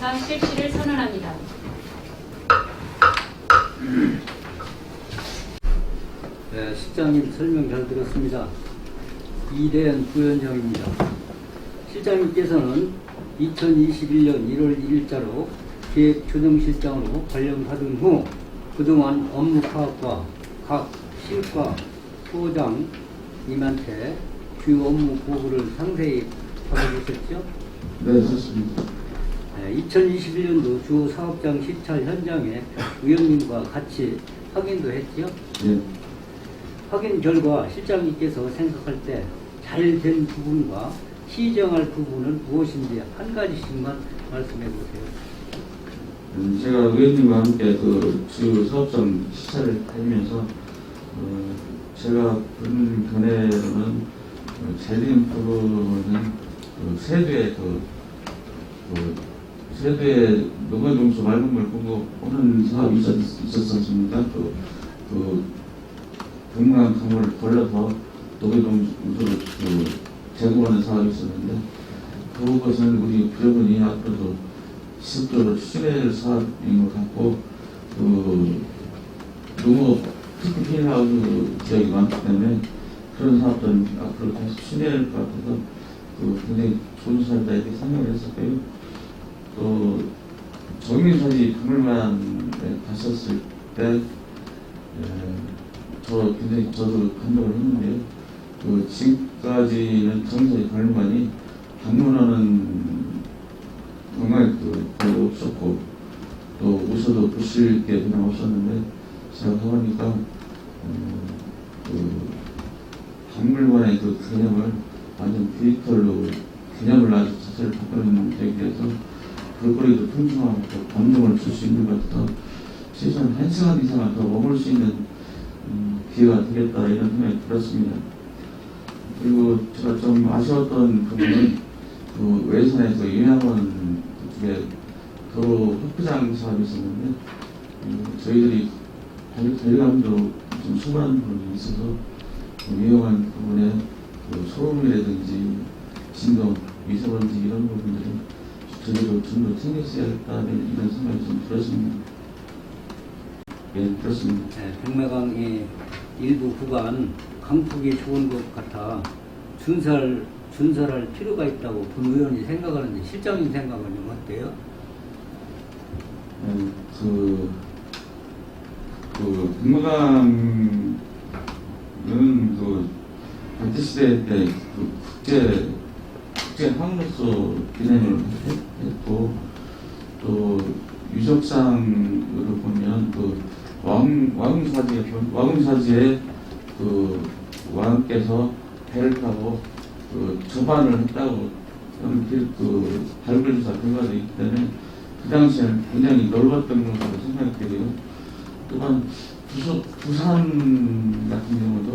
결과 실시를 선언합니다. 네, 실장님 설명 잘 들었습니다. 이대현 부위원장입니다. 실장님께서는 2021년 1월 1일자로 기획조정실장으로 발령받은 후 그동안 업무 파악과 각 실과 부장님한테 주 업무 보고를 상세히 받아보셨죠? 네, 그렇습니다. 2021년도 주 사업장 시찰 현장에 의원님과 같이 확인도 했죠? 예. 확인 결과 실장님께서 생각할 때 잘 된 부분과 시정할 부분은 무엇인지 한 가지씩만 말씀해 보세요. 제가 의원님과 함께 그 주 사업장 시찰을 하면서 제가 본 견해로는 잘된 부분은 세도의 세도의 농어용수 맑은물 공급하는 사업이 있었습니다. 금강 강물을 걸러서 농어용수를 제공하는 사업이 있었는데 그것은 우리 부여분이 앞으로도 지속적으로 추진할 사업인 것 같고 농업 특히 피해하우스 지역이 많기 때문에 그런 사업들은 앞으로 계속 추진할 것 같아서 굉장히 좋은 사업이다 이렇게 생각을 했었고요. 또 정민사지 박물관에 갔었을 때 굉장히 저도 감동을 했는데요. 지금까지는 정민사지 박물관이 방문하는 정말 별로 없었고 또 오셔도 보실 게 그냥 없었는데 제가 가보니까 박물관의 개념을 완전 디지털로 개념을 아주 자체를 바꾸는 데에 대해서 볼거리도 풍성하고 또 감동을 줄 수 있는 것 같아서 최소한 1시간 이상은 더 머물 수 있는 기회가 되겠다 이런 생각이 들었습니다. 그리고 제가 좀 아쉬웠던 부분은 외선에서 요양원 쪽에 도로 흑부장 사업이 있었는데 저희들이 관리감도 좀 소홀한 부분이 있어서 위험한 부분에 소음이라든지 진동, 미세먼지 이런 부분들이 저희도 좀 더 챙겼어야겠다는 이런 생각이 좀 들었습니다. 예, 그렇습니다. 네, 백마강의 일부 구간 강폭이 좋은 것 같아 준설할 필요가 있다고 본 의원이 생각하는데 실장님 생각은 좀 어때요? 백마강은 백제시대 때 국제 항로서 기능을 했고 또 유적상으로 보면 왕사지에 왕께서 배를 타고 접안을 했다고 발굴조사 결과도 있기 때문에 그 당시에는 굉장히 넓었던 것으로 생각이 되고요. 또한 부산 같은 경우도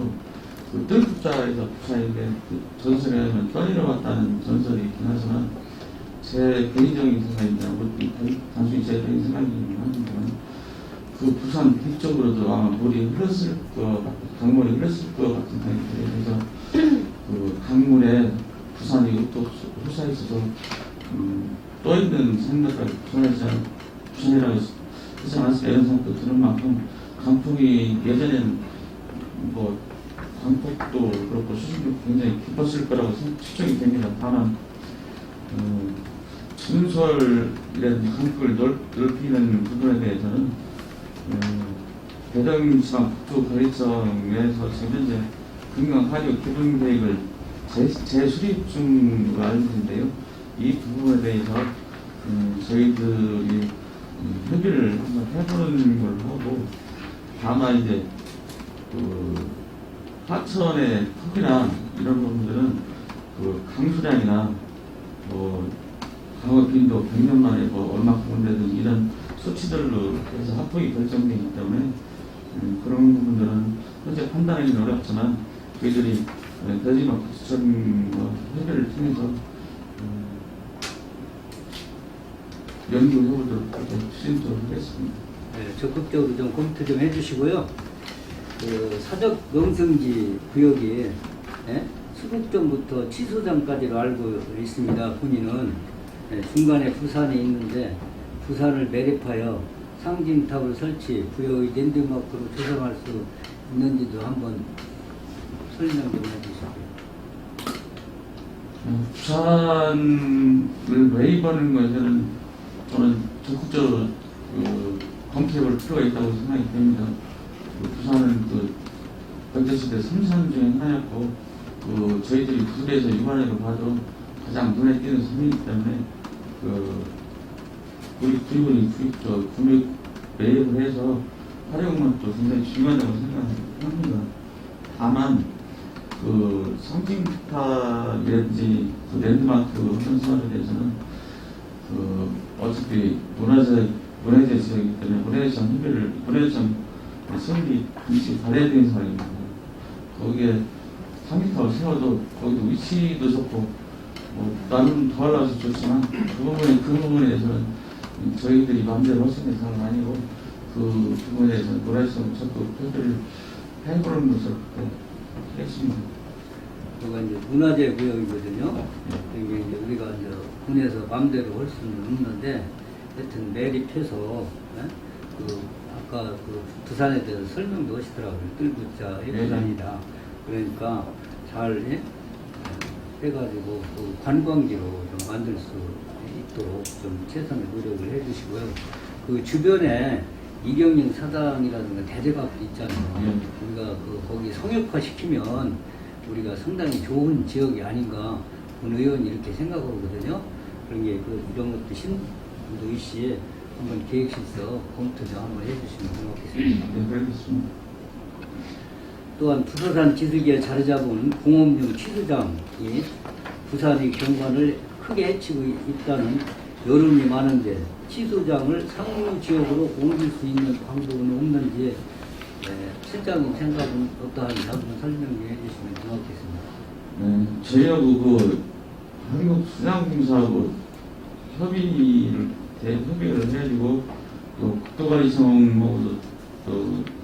뜰국자에서 부산인데 전설에 하면 떠내려왔다는 전설이 있긴 하지만 제 개인적인 생각입니다. 단순히 제 개인 생각이긴 합니다만 부산 뒤쪽으로도 아마 물이 흘렀을 것 같고 강물이 흘렀을 것 같은 생각이 들어요. 그래서 강물에 부산이 또 솟아있어서 떠 있는 생각까지 부산이라고 하지 않았을까 이런 생각도 드는 만큼 강풍이 예전에는 강폭도 그렇고 수심도 굉장히 깊었을 거라고 추정이 됩니다. 다만 순설이라든지 강폭을 넓히는 부분에 대해서는 대전지방 국토관리청에서 지금 현재 금강 하류 기본 계획을 재수립 중으로 알고 있는데요. 이 부분에 대해서 저희들이 협의를 한번 해보는 걸로 하고 다만 이제 하천의 크기나 이런 부분들은 강수량이나 강어 빈도 100년 만에 얼마큼 온다든지 이런 수치들로 해서 합법이 결정되기 때문에 그런 부분들은 현재 판단하기는 어렵지만 저희들이 대지막구청과 협의를 통해서 연구해보도록 추진토록 하겠습니다. 네, 적극적으로 좀 검토 좀 해주시고요. 사적 명성지 구역이 수국점부터 치소장까지로 알고 있습니다. 본인은 중간에 부산이 있는데 부산을 매립하여 상징탑을 설치, 부여의 랜드마크로 조성할 수 있는지도 한번 설명 좀 해주시죠. 부산을 매입하는 것에는 저는 적극적으로 검토해볼 필요가 있다고 생각이 됩니다. 부산은 백제시대 3산 중에 하나였고, 저희들이 구슬에서 육안으로 봐도 가장 눈에 띄는 섬이기 때문에, 우리 구입을 구입 매입을 해서 활용은 또 굉장히 중요하다고 생각합니다. 다만, 상징탑이라든지 랜드마크 현수화에 대해서는 어차피 문화재 지역이기 때문에 문화재청 설비 금시 발해야 되는 상황입니다. 거기에 상징탑을 세워도 거기도 위치도 좋고 나름 더 올라와서 좋지만 그 부분에 대해서는 저희들이 마음대로 할 수 있는 상황은 아니고 그 부분에 대해서는 문화재청 적극 협의를 해보는 것을 하겠습니다. 그가 이제 문화재 구역이거든요. 이게 이제 우리가 이제 군에서 마음대로 할 수는 없는데, 하여튼 매립해서, 아까 부산에 대해서 설명도 하시더라고요. 뜰부자, 부산이다. 그러니까 잘 해가지고 관광지로 좀 만들 수 있도록 좀 최선의 노력을 해주시고요. 그 주변에 이경영 사당이라든가 대대각도 있잖아요. 우리가 거기 성역화 시키면 우리가 상당히 좋은 지역이 아닌가 본 의원이 이렇게 생각하거든요. 그런 게 이런 것도 신도희 씨 한번 계획실서 검토 좀 한번 해주시면 고맙겠습니다. 네, 그렇습니다. 또한 부서산 지수기에 자리 잡은 공업용 취수장이 부산의 경관을 크게 해치고 있다는 여론이 많은데 취수장을 상류 지역으로 옮길 수 있는 방법은 없는지 실장님 생각은 어떠한지 한번 설명 좀 해주시면 고맙겠습니다. 네, 저희하고 한국수장공사하고 협의를 해가지고 또 국토관리청하고도 또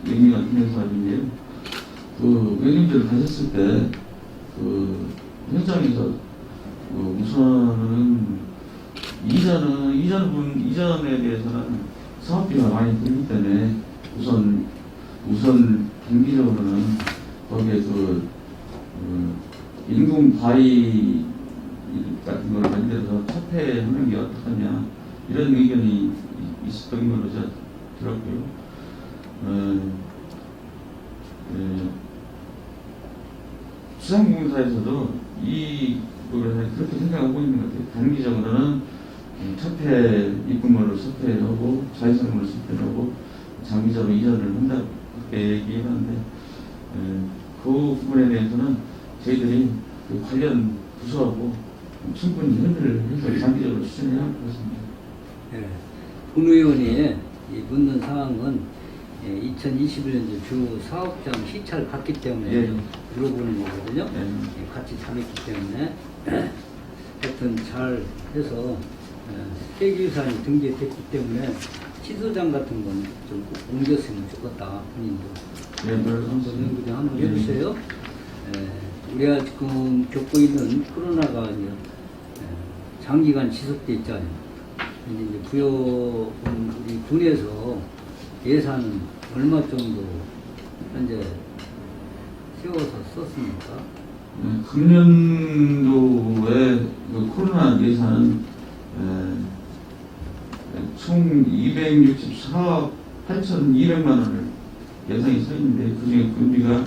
얘기가 되는 사람인데요. 의원님들 가셨을 때 현장에서 우선은 이전에 대해서는 사업비가 많이 들기 때문에 우선 단기적으로는 거기에 인공 바위 같은 걸 만들어서 차폐하는 게 어떡하냐 이런 의견이 있었던 걸로 제가 들었고요. 수상공사에서도 이 부분을 그렇게 생각하고 있는 것 같아요. 단기적으로는 차폐 입금으로 차폐하고 자유상으로 차폐하고 장기적으로 이전을 한다고 그렇게 얘기해봤는데 그 부분에 대해서는 저희들이 관련 부서하고 충분히 협의를 해서 장기적으로 추진해야 할 것 같습니다. 네. 본 의원이 묻는 사항은 2021년 주 사업장 시찰을 갔기 때문에 물어보는 거거든요. 같이 다녔기 때문에 하여튼 잘 해서 세계유산이 등재됐기 때문에 취소장 같은 건 좀 옮겼으면 좋겠다. 본인도 연구 좀 한번 해주세요. 우리가 지금 겪고 있는 코로나가 이제 장기간 지속돼 있잖아요. 근데 이제 부여군 우리 군에서 예산 얼마 정도 현재 세워서 썼습니까? 금년도에 코로나 예산은 총 264억 8,200만 원을 예산이 서 있는데 그중에 군비가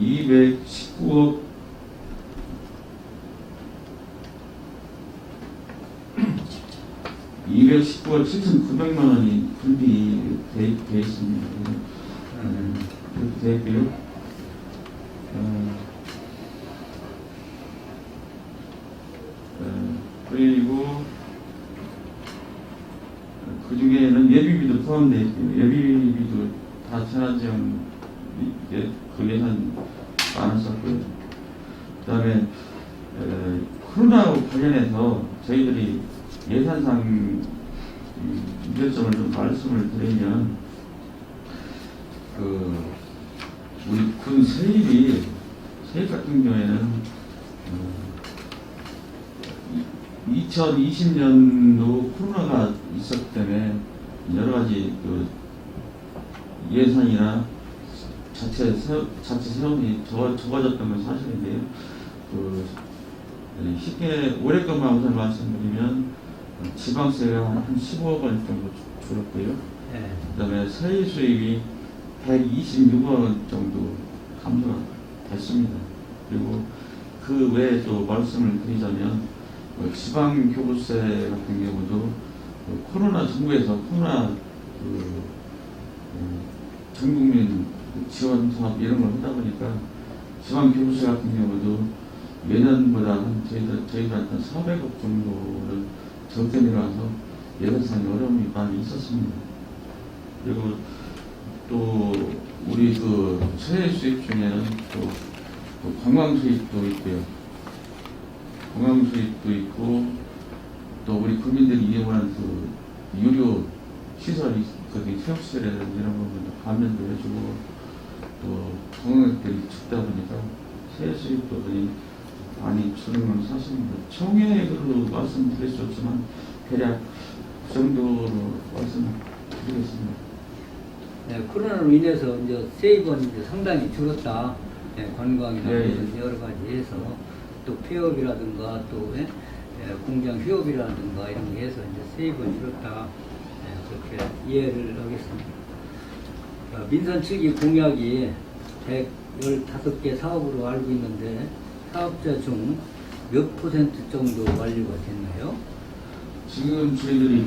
219억 7,900만 원이 군비되어 있습니다. 그렇게 되어 있고요. 그리고 그 중에는 예비비도 포함되어 있고요. 예비비도 다 재난지원 그 예산 많았었고요. 그 다음에 코로나 관련해서 저희들이 예산상 문제점을 좀 말씀을 드리면 우리 군 세입 같은 경우에는 2020년도 코로나가 있었기 때문에 여러 가지 그 예산이나 자체 세원이 적어졌던 건 사실인데요. 그 쉽게 올해 것만 우선 말씀드리면 지방세가 한 15억 원 정도 줄었고요. 예. 그다음에 세일 수입이 126억 원 정도 감소가 됐습니다. 그리고 그 외에 또 말씀을 드리자면 지방 교부세 같은 경우도 코로나 정부에서 코로나 전국민 지원 사업 이런 걸 하다 보니까 지방 교부세 같은 경우도 예년보다 저희가 한 400억 정도를 적게 내려와서 예산상의 어려움이 많이 있었습니다. 그리고 또 우리 그 세외 수입 중에는 또 관광 수입도 있고요. 관광 수입도 있고 또 우리 국민들이 이용하는 그 유료 시설이 있거든요. 체육시설이라든지 이런 부분도 감면도 해주고 또 관광객들이 적다 보니까 세외 수입도 많이 줄은 건 사실입니다. 총액으로 말씀드릴 수 없지만 대략 그 정도로 말씀드리겠습니다. 네, 코로나로 인해서 이제 세입은 이제 상당히 줄었다. 네, 관광이나 여러 가지 해서 또 폐업이라든가 또 공장 휴업이라든가 이런 게 해서 이제 세입은 줄었다. 네, 그렇게 이해를 하겠습니다. 민선 측이 공약이 115개 사업으로 알고 있는데 사업자 중 몇 퍼센트 정도 완료가 됐나요? 지금 저희들이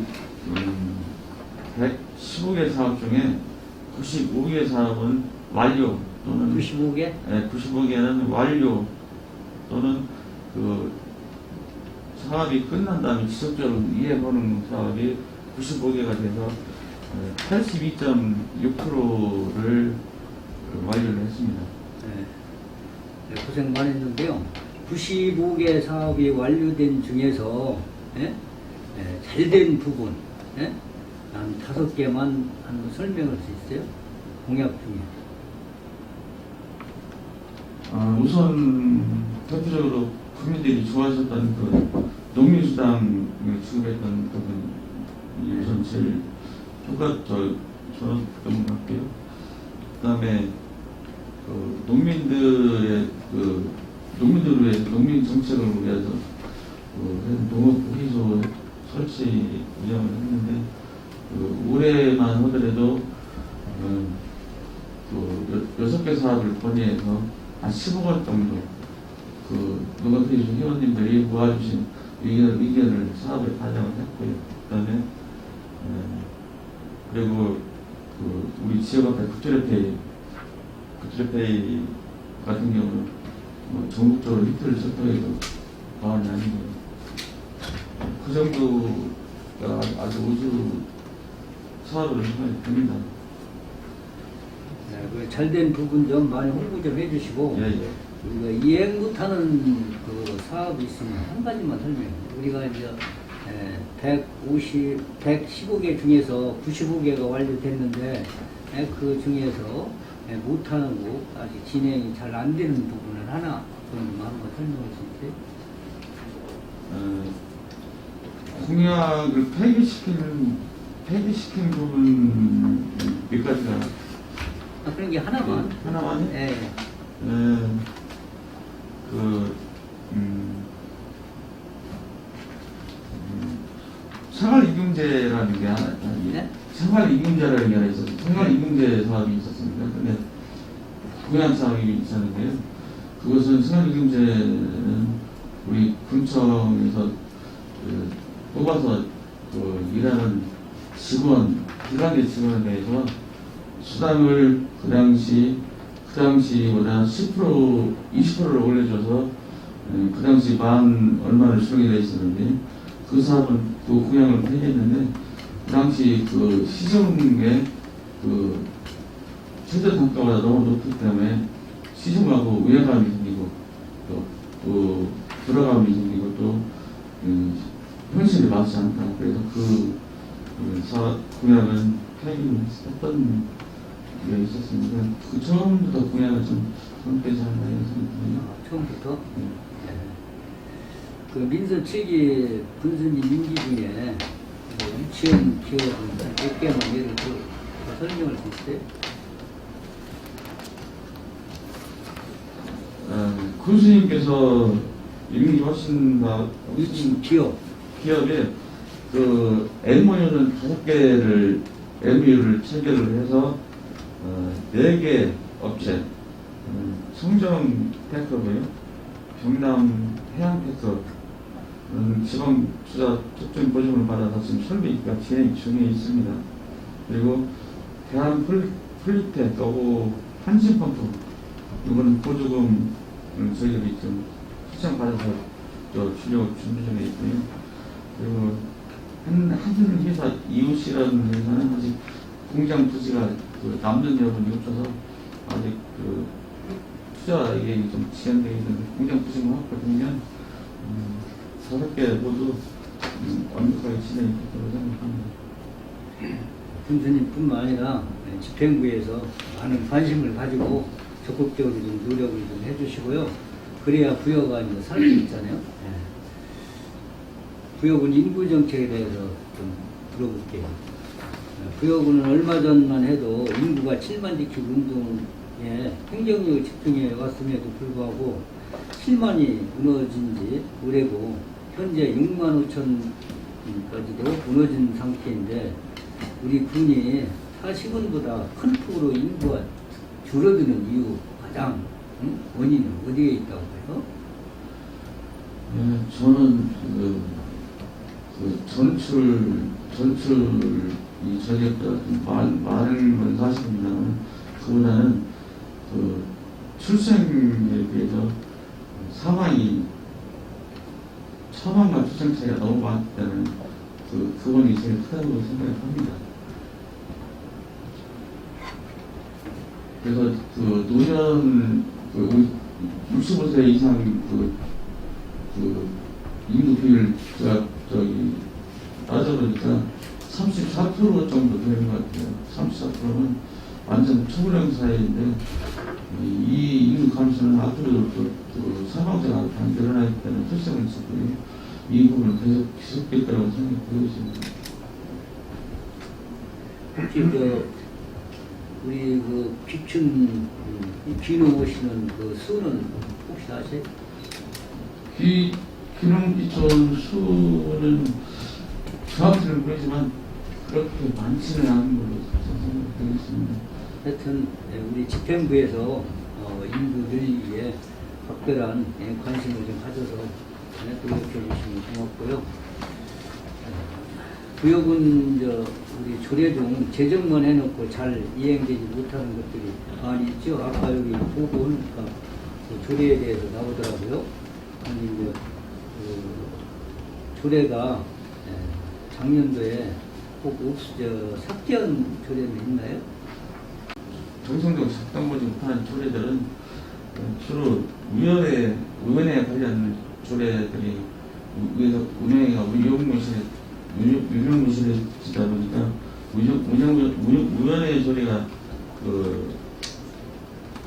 115개 사업 중에 95개 사업은 완료 또는 95개? 네, 95개는 완료 또는 그 사업이 끝난 다음에 지속적으로 이해보는 사업이 95개가 돼서 82.6%를 완료를 했습니다. 네, 고생 많이 했는데요. 95개 사업이 완료된 중에서 잘된 부분 한 5개만 한번 설명할 수 있어요? 공약 중에. 우선 대표적으로 국민들이 좋아하셨던 그 농민수당을 지급했던 부분이 우선 제일 좋았던 것 같고요. 그다음에 그 농민들을 위해서 농민 정책을 위해서 농업 보기소 설치 운영을 했는데 올해만 하더라도 6개 사업을 건의해서 한 15건 정도 농업회의소 회원님들이 모아주신 의견을 사업에 반영을 했고요. 그다음에 그리고 우리 지역 앞에 국제협회의 같은 경우는 전국적으로 히트를 쳤다고 해도 과언이 아니고요. 그 정도가 아주 우수 사업으로 생각이 됩니다. 네, 그 잘된 부분 좀 많이 홍보 좀 해주시고 우리가 이행 못하는 그 사업이 있으면 한 가지만 설명해요. 우리가 이제 115개 중에서 95개가 완료됐는데 그 중에서 못하는 거 아직 진행이 잘 안 되는 부분을 하나 정도만 한번 설명할 수 있어요? 공약을 폐기시킨 부분 몇 가지가 그런 게 하나만. 하나만요? 네. 생활임금제라는 게 하나, 네? 생활임금제라는 게 하나 있었어요. 생활임금제 사업이 있었습니다. 근데 공약 사업이 있었는데요. 그것은 생활임금제는 우리 군청에서 뽑아서 일하는 직원, 기관계 직원에 대해서 수당을 그 당시보다 10%, 20%를 올려줘서 그 당시 만 얼마를 수령이 되어 있었는데 그 사업은 또 공약을 폐기했는데 그 당시 그 시중의 그 최저 단가보다 너무 높기 때문에 시중하고 위화감이 생기고 또 불화감이 생기고 또 현실이 맞지 않다. 그래서 그 사업 공약은 폐기를 했던 게 있었습니다. 그 처음부터 공약을 좀 잘못되지 않나 이런 생각이 듭니다. 처음부터? 네. 네. 그 민선 7기 군수님 임기 중에 뭐 유치원 기업 몇 개만 예를 들어 설명할 수 있어요? 군수님께서 임기하신 유치원 기업. 기업에 그 MOU는 5개를 MOU를 체결을 해서 4개 업체 성정 테크고요, 경남 해양 테크 지방 투자 특정 보증을 받아서 지금 설비가 진행 중에 있습니다. 그리고 대한 플리테 또 한신펌프 이거는 보조금 저희들이 좀 시청 받아서 주력 준비 중에 있고요. 그리고 한 회사 이웃이라는 회사는 아직 공장 부지가 그 남는 여건이 없어서 아직 그 투자에 좀 지연되어 있는 공장 부지만 확보되면 5개 모두 완벽하게 진행이 될 거라고 생각합니다. 군수님뿐만 아니라 집행부에서 많은 관심을 가지고 적극적으로 좀 노력을 좀 해주시고요. 그래야 부여가 이제 살 수 있잖아요. 예. 부여군 인구 정책에 대해서 좀 물어볼게요. 부여군은 얼마 전만 해도 인구가 7만 지키기 운동에 행정력 집중해 왔음에도 불구하고 7만이 무너진 지 올해고 현재 6만 5천까지도 무너진 상태인데 우리 군이 타 시군보다 큰 폭으로 인구가 줄어드는 이유 가장 원인은 어디에 있다고 해요? 저는 그 전출이 저희가 많은 건 사실입니다만 그보다는 그 출생에 비해서 처방과 출생 차이가 너무 많기 때문에 그건이 제일 크다고 생각합니다. 그래서 그 노년 65세 이상 그 인구 비율 제가 따져보니까 34% 정도 되는 것 같아요. 34%는 완전 초고령 사회인데 이 인구 감소는 앞으로도 또 사망자가 더 늘어나기 때문에 출생을 짓고요. 이 부분은 계속 지속될 거라고 생각하고 있습니다. 혹시 우리 그 귀춘 귀농 오시는 그 수는 혹시 아세요? 귀농귀촌 수는 정확히는 모르지만 그렇게 많지는 않은 걸로 생각되겠습니다. 하여튼 우리 집행부에서 인구 늘리기에 각별한 관심을 좀 가져서 노력해 주시면 고맙고요. 부여군 우리 조례 중 제정만 해놓고 잘 이행되지 못하는 것들이 많이 있죠. 아까 여기 보고 하니까 그 조례에 대해서 나오더라고요. 아니 그 조례가 작년도에 꼭 삭제한 조례는 있나요? 정성적으로 작동하지 못하는 조례들은 주로 위원회에 관련 조례들이 운영위가 유명무실해지다 보니까 위원회 조례가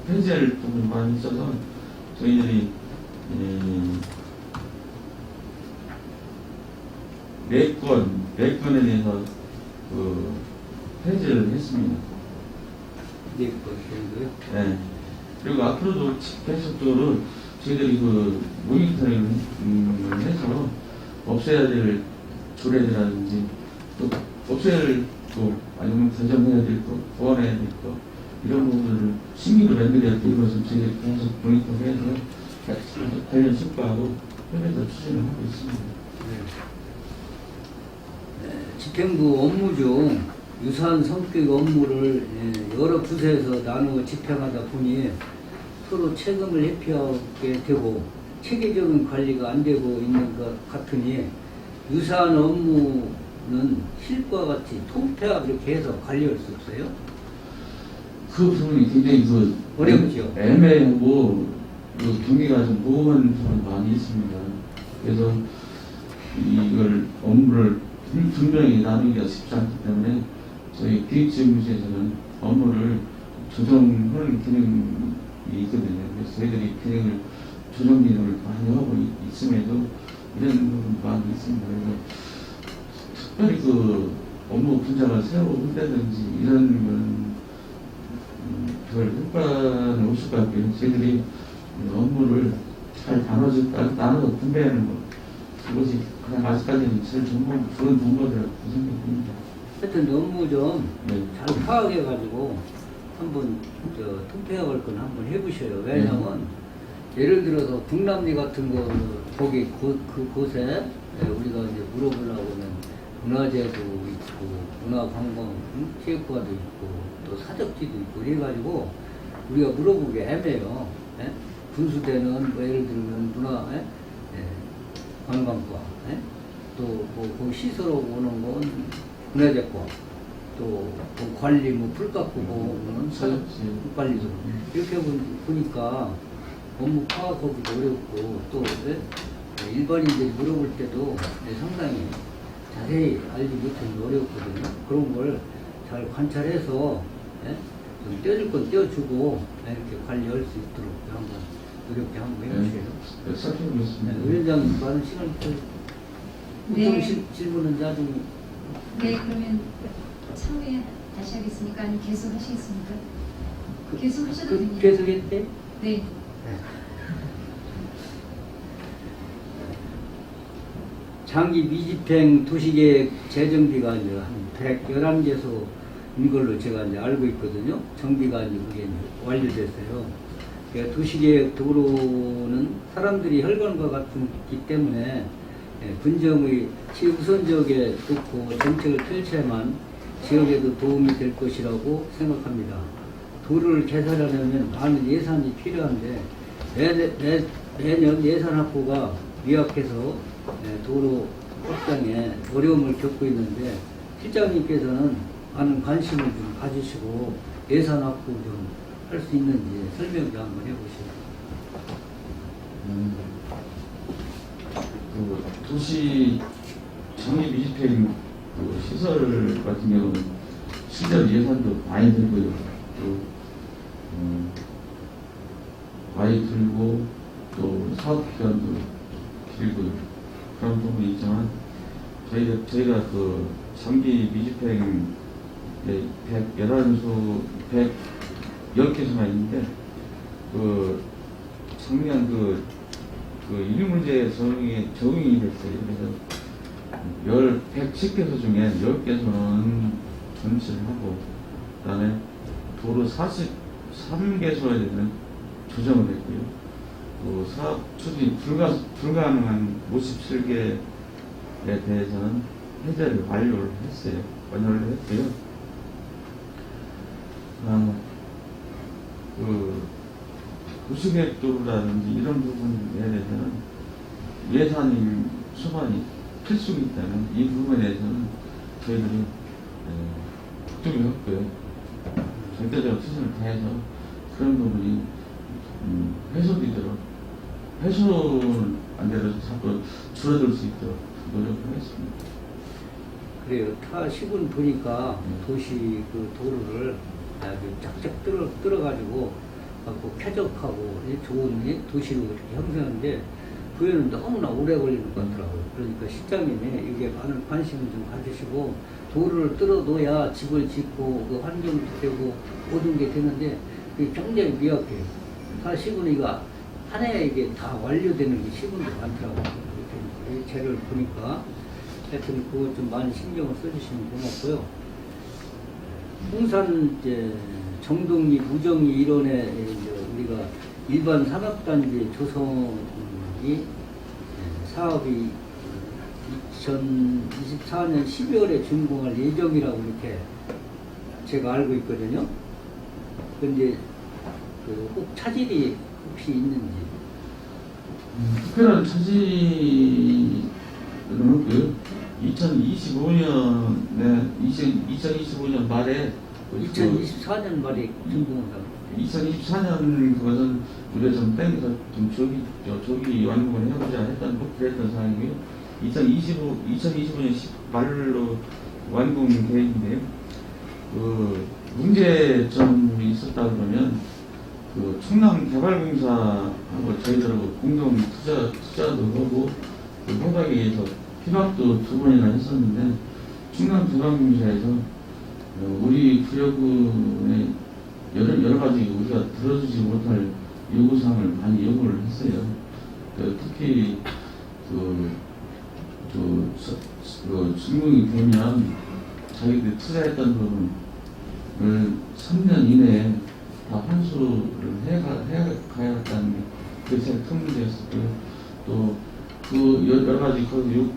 폐지할 부분이 많이 있어서 저희들이 4건에 대해서 폐지를 했습니다. 4건 정도요? 네. 그리고 앞으로도 계속적으로 저희들이 모니터링을 해서 없애야 될 조례들이라든지 또 없애야 될 거 아니면 개정해야 될 거, 보완해야 될 거 이런 부분들을 신규로 만들어야 될 것을 저희들이 계속 모니터링해서 관련 숙고하고 협의해서 추진을 하고 있습니다. 집행부 업무 중 유사한 성격 업무를 여러 부서에서 나누어 집행하다 보니 서로 책임을 회피하게 되고 체계적인 관리가 안 되고 있는 것 같으니 유사한 업무는 실과 같이 통폐합 이렇게 해서 관리할 수 없어요? 그 부분이 굉장히 어렵죠. 애매하고 경기가 좀 모호한 부분이 많이 있습니다. 그래서 이걸 업무를 분명히 나누기가 쉽지 않기 때문에 저희 기획지원부에서는 업무를 조정하는 기능이 있거든요. 그래서 저희들이 기능을 조정 기능을 많이 하고 있음에도 이런 마음이 있습니다. 그래서 특별히 그 업무 분장을 새로 한다든지 이런 건 별 효과는 없을 것 같고요. 저희들이 업무를 잘 나눠서 분배하는 것, 그것이 가장 아직까지는 제일 좋은 방법이라고 생각합니다. 하여튼 업무 좀 네. 잘 파악해가지고 한번 투표할 건 한번 해보셔요. 왜냐면 예를 들어서 북남리 같은 거 거기 그곳에 우리가 이제 물어보려고는 문화재도 있고 문화관광 체육관도 있고 또 사적지도 있고 이래가지고 우리가 물어보기 애매해요. 예? 분수대는 뭐 예를 들면 문화 관광과 또뭐 시설하고 오는 건 문화재과 또 관리 뭐풀 깎고 보는 사적지 관리도 이렇게 보니까 업무 파악하기도 어렵고 또 일반인들이 물어볼 때도 상당히 자세히 알지 못하기 어렵거든요. 그런 걸 잘 관찰해서 좀 떼줄 건 떼어주고 이렇게 관리할 수 있도록 한번 노력해 한번 해주세요. 네, 살펴보겠습니다. 위원장님 많은 시간을 네. 질문은 나중에. 네, 그러면 차후에 다시 하겠습니까? 아니면 계속 하시겠습니까? 계속 하셔도 됩니다. 계속 했대? 네. 장기 미집행 도시계획 재정비가 이제 한 111개소인 걸로 제가 이제 알고 있거든요. 정비가 이제 그게 이제 완료됐어요. 그러니까 도시계획 도로는 사람들이 혈관과 같기 때문에 군정의 최우선적에 놓고 정책을 펼쳐야만 지역에도 도움이 될 것이라고 생각합니다. 도로를 개설하려면 많은 예산이 필요한데 매년 예산 확보가 미약해서 도로 확장에 어려움을 겪고 있는데 실장님께서는 많은 관심을 좀 가지시고 예산 확보 좀 할 수 있는지 설명 좀 한번 해보시죠. 그 도시 정리 미집행 그 시설 같은 경우는 실제로 예산도 많이 들고요. 또 많이 들고 또 사업 기간도 길고요. 그런 부분이 있지만 저희가 그 장기 미집행 110개소가 있는데 그 작년 그 인류 문제 적용이 됐어요. 그래서 110개소 중에 10개소는 전치를 하고 그다음에 도로 43개소에는 조정을 했고요. 또 사업 추진 불가능한 57개에 대해서는 해제를 완료를 했어요. 그 도시계획도로라든지 이런 부분에 대해서는 예산이 수반이 필수이기 때문에 이 부분에 대해서는 저희들이 걱정이 없고요. 절대적으로 최선을 다해서 그런 부분이 해소되도록 해소는 안 되더라도 자꾸 줄어들 수 있도록 노력을 하겠습니다. 그래요. 타 시군 보니까 도시 그 도로를 아주 쫙쫙 뚫어가지고 갖고 쾌적하고 좋은 도시로 이렇게 형성하는데 그에는 너무나 오래 걸리는 것 같더라고요. 그러니까 시장님이 이게 많은 관심을 좀 가지시고 도로를 뚫어둬야 집을 짓고 그 환경도 되고 모든 게 되는데 그게 굉장히 미약해요. 타 시군이 이거 한 해에 이게 다 완료되는 게 시군도 많더라고요. 이렇게 재료를 보니까 하여튼 그거 좀 많이 신경을 써주시면 고맙고요. 홍산 이제 정동리 무정리 일원에 이제 우리가 일반 산업단지 조성이 사업이 2024년 12월에 준공할 예정이라고 이렇게 제가 알고 있거든요. 근데 꼭 차질이 혹시 있는지. 특별한 차질은 없고요. 2025년 말에 2024년 말에 준공한다고. 2024년 그것은 우리가 좀 땡겨서 좀 조기 완공을 해보자 그랬던 상황이고요. 2025년 말로 완공 계획인데요. 그 문제점이 있었다 그러면 그 충남 개발공사하고 저희들하고 공동 투자도 하고 그 해박에서 피박도 2번이나 했었는데 충남 대방공사에서 우리 구역의 여러 가지 우리가 들어주지 못할 요구사항을 많이 요구를 했어요. 특히 증명이 되면 자기들이 투자했던 부분을 3년 이내에 다 환수를 해가야겠다는 게 그게 제일 큰 문제였었고요. 또 그 여러 가지 거기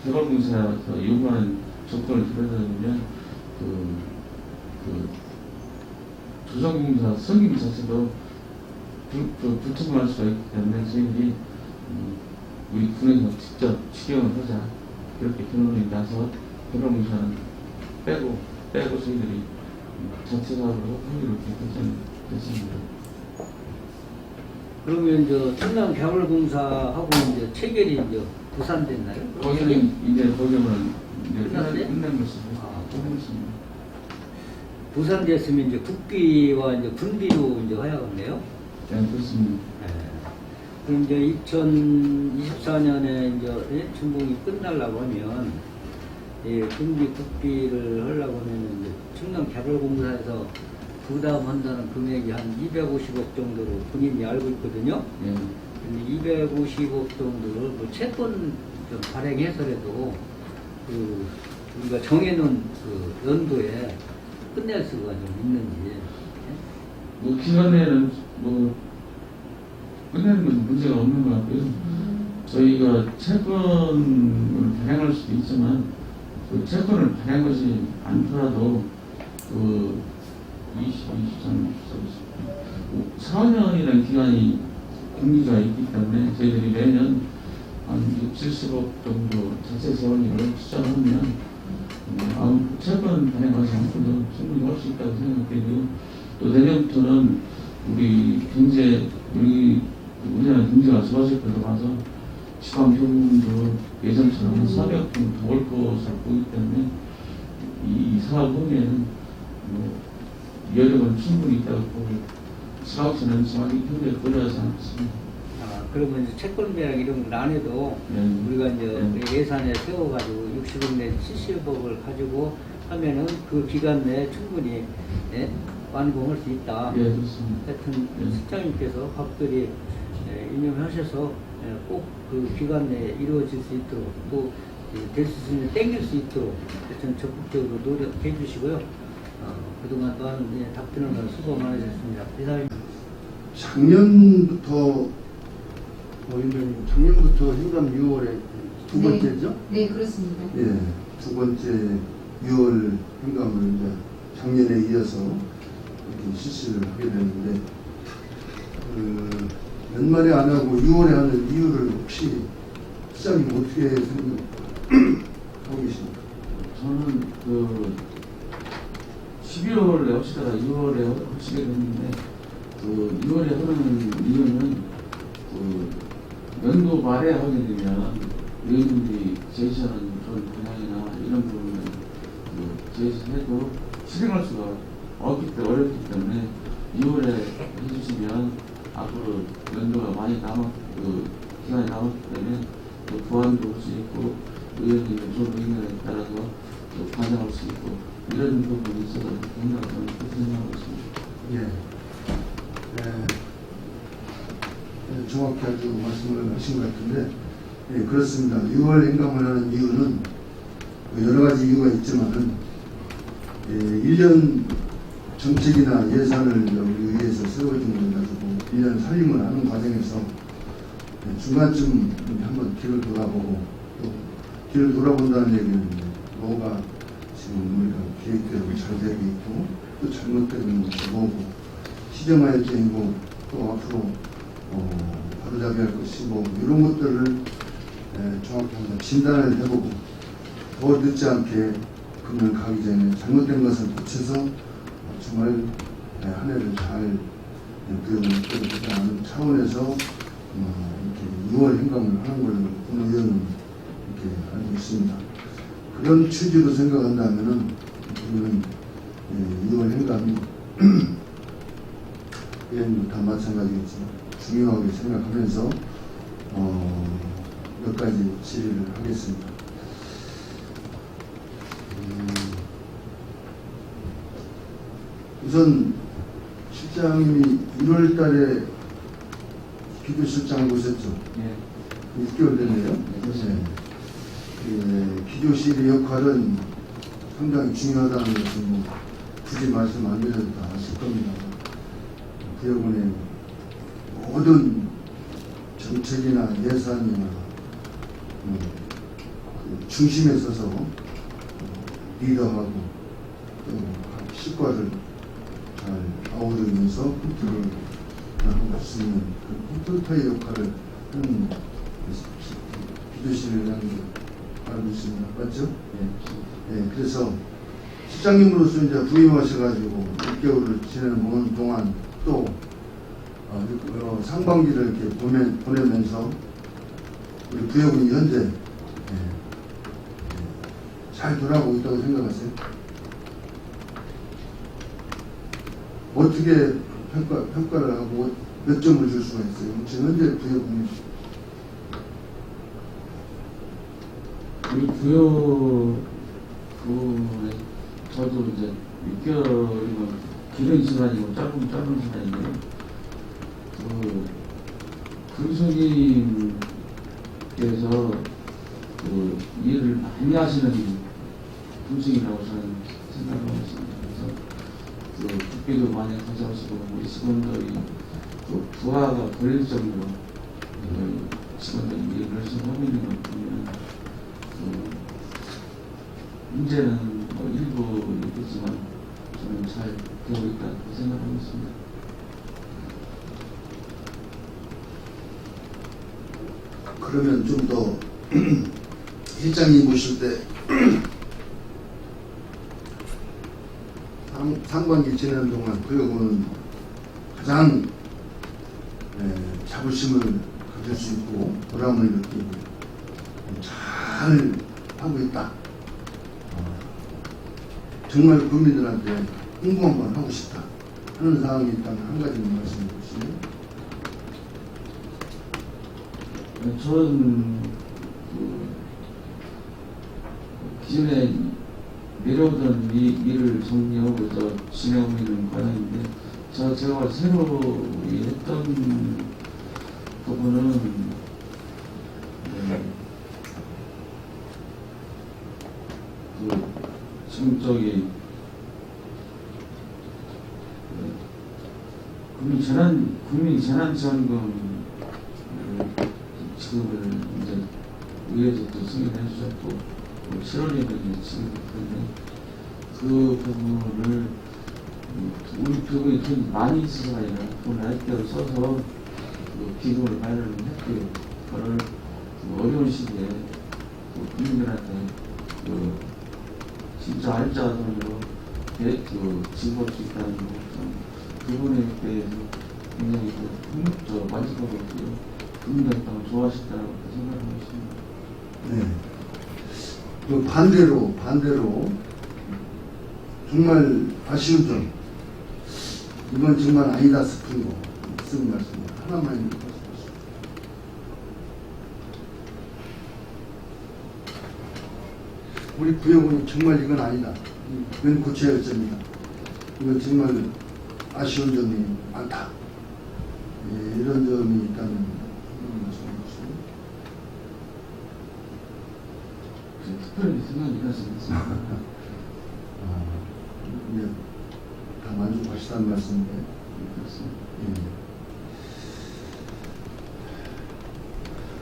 개발공사에서 요구하는 조건을 들여다보면 조정공사 성김 자체도 불투명할 수가 있기 때문에 저희들이 우리 군에서 직접 추경을 하자 이렇게 결론이 나서 개발공사는 빼고 저희들이 자체 사업으로 하기로 이렇게 결정됐습니다. 그러면 충남 개발공사하고 이제 체결이 이제 부산됐나요? 거기는 이제 거기는 이제 끝났어요? 끝난 것이고 끝났습니다. 부산됐으면 이제 국비와 이제 군비로 이제 하야겠네요. 네, 그렇습니다. 그럼 이제 2024년에 이제 준공이 끝나려고 하면 군비 국비를 하려고 하면 이제 충남 개발공사에서 부담한다는 금액이 한 250억 정도로 본인이 알고 있거든요. 예. 근데 250억 정도를 뭐 채권 좀 발행해서라도 우리가 정해놓은 그 연도에 끝낼 수가 좀 있는지. 뭐 기간에는 뭐 끝내는 건 문제가 없는 것 같고요. 저희가 채권을 발행할 수도 있지만 그 채권을 발행한 것이 않더라도 23, 4년이라는 기간이 공기가 있기 때문에 저희들이 매년 한 70억 정도 자체 재원을 투자하면 채권 발행하지 않고도 충분히 할 수 있다고 생각되고요. 또 내년부터는 우리나라 경제가 좋아질 것으로 봐서 지방 교부금도 예전처럼 한 400억 정도 더 올 것으로 보기 때문에 이 사업 후에는 여력은 충분히 있다고 보고 사업자는 정확히 현재 고려하지 않습니다. 그러면 이제 채권 계약 이런 걸 안 해도 우리가 이제 예산에 세워가지고 60억 내 70억을 가지고 하면은 그 기간 내에 충분히 완공할 수 있다. 예, 그렇습니다. 하여튼 실장님께서 각별히 임명하셔서 꼭 그 기간 내에 이루어질 수 있도록 또 될 수 있으면 땡길 수 있도록 하여튼 적극적으로 노력해 주시고요. 그동안 또한 답변을 수고 많으셨습니다. 이사님. 작년부터 현관 6월에 두 번째죠? 네, 그렇습니다. 예, 두 번째 6월 현감을 이제 작년에 이어서 이렇게 실시를 하게 되는데 연말에 안 하고 6월에 하는 이유를 혹시 시장님 어떻게 생각하고 계십니까? 저는 12월에 하시다가 6월에 하시게 됐는데 6월에 하는 이유는 연도 말에 하게 되면 의원님들이 제시하는 그런 방향이나 이런 부분을 제시해도 실행할 수가 어렵기 때문에 6월에 해주시면 앞으로 연도가 많이 기간이 남았기 때문에 또 보완도 할 수 있고 의원님의 좋은 의견에 따라서 또 반영할 수 있고 이런 부분이 있어서 굉장히 그렇게 생각하고 있습니다. 정확히 아주 말씀을 하신 것 같은데 그렇습니다. 6월 행감을 하는 이유는 여러 가지 이유가 있지만은 1년 정책이나 예산을 우리 위해서 세워진 걸 가지고 1년 살림을 하는 과정에서 중간쯤 한번 길을 돌아보고 또 길을 돌아본다는 얘기는 뭐가 지금 우리가 계획대로 잘 되고 있고 또 잘못되고 있는 것이 뭐고 시정할 점이고 또 앞으로 바로잡아야 할 것이 뭐 이런 것들을 정확히 한번 진단을 해보고 더 늦지 않게 금년 가기 전에 잘못된 것을 고쳐서 정말 한 해를 잘 이끌어가는 차원에서 이렇게 6월 행감을 하는 걸로 오늘 의원은 이렇게 알고 있습니다. 그런 취지로 생각한다면은 우리는 6월 행감이 의원님도 다 마찬가지겠지만 중요하게 생각하면서 몇 가지 질의를 하겠습니다. 우선 실장님이 1월 달에 기조실장을 오셨죠? 예. 6개월 됐네요. 네, 그렇습니다. 기조실의 역할은 상당히 중요하다는 것은 뭐 굳이 말씀 안 드려도 다 아실 겁니다. 구역원의 모든 정책이나 예산이나 그 중심에 서서 리더하고 또 각 식과를 잘 아우르면서 컨트롤을 하고 수 있는 그 컨트롤타의 역할을 하는 기조실이라는 걸 알고 있습니다. 맞죠? 예, 그래서 실장님으로서 이제 부임하셔가지고 6개월을 지내는 동안 또 상반기를 이렇게 보내면서 우리 부여군이 현재 잘 돌아가고 있다고 생각하세요? 어떻게 평가를 하고 몇 점을 줄 수가 있어요? 지금 현재 부여군이 우리 부여 저도 이제 6개월이면 길은 시간이고 짧은 시간인데 군수님께서 그 일을 많이 하시는 군수이라고 저는 생각하고 있습니다. 그래서 국비도 많이 가져오시고 우리 직원들이 그 부하가 걸릴 정도로 직원들이 일을 열심히 하고 있는 걸 보면 문제는 뭐 일부 있겠지만 저는 잘 되고 있다고 생각하고 있습니다. 그러면 좀 더 실장님 모실 때 상반기 지내는 동안 부여군은 가장 자부심을 가질 수 있고 보람을 느끼고 잘 하고 있다. 정말 국민들한테 홍보 한번 하고 싶다 하는 사항이 있다면 한 가지만 말씀해 주시면. 저는 기존에 내려오던 일을 정리하고 진행하고 있는 과정인데 제가 새로 했던 부분은 지금 국민 재난지원금 지급을 이제 의회에서도 승인해 주셨고 7월에는 이제 지급했는데 그 부분을 우리 부분이 돈 많이 있어서 아니라 돈 아이디어를 써서 그 기금을 마련을 했고요. 그걸 어려운 시기에 국민들한테 진짜 알짜 돈으로 지급할 수 있다는 거 그 부분에 대해서 굉장히 만족하고 있고요. 국민들이 너무 좋아하신다고 생각하고 있습니다. 네. 그 반대로 정말 아쉬운 점, 이건 정말 아니다 싶은 거 있으면 말씀 하나만 해주세요. 우리 부여군이 정말 이건 아니다, 이건 고쳐야 할 점이다, 이건 정말 아쉬운 점이 많다, 이런 점이 있다면 말씀해 주세요. 특별히 생각이 나십니다. 다 만족하시다는 말씀인데.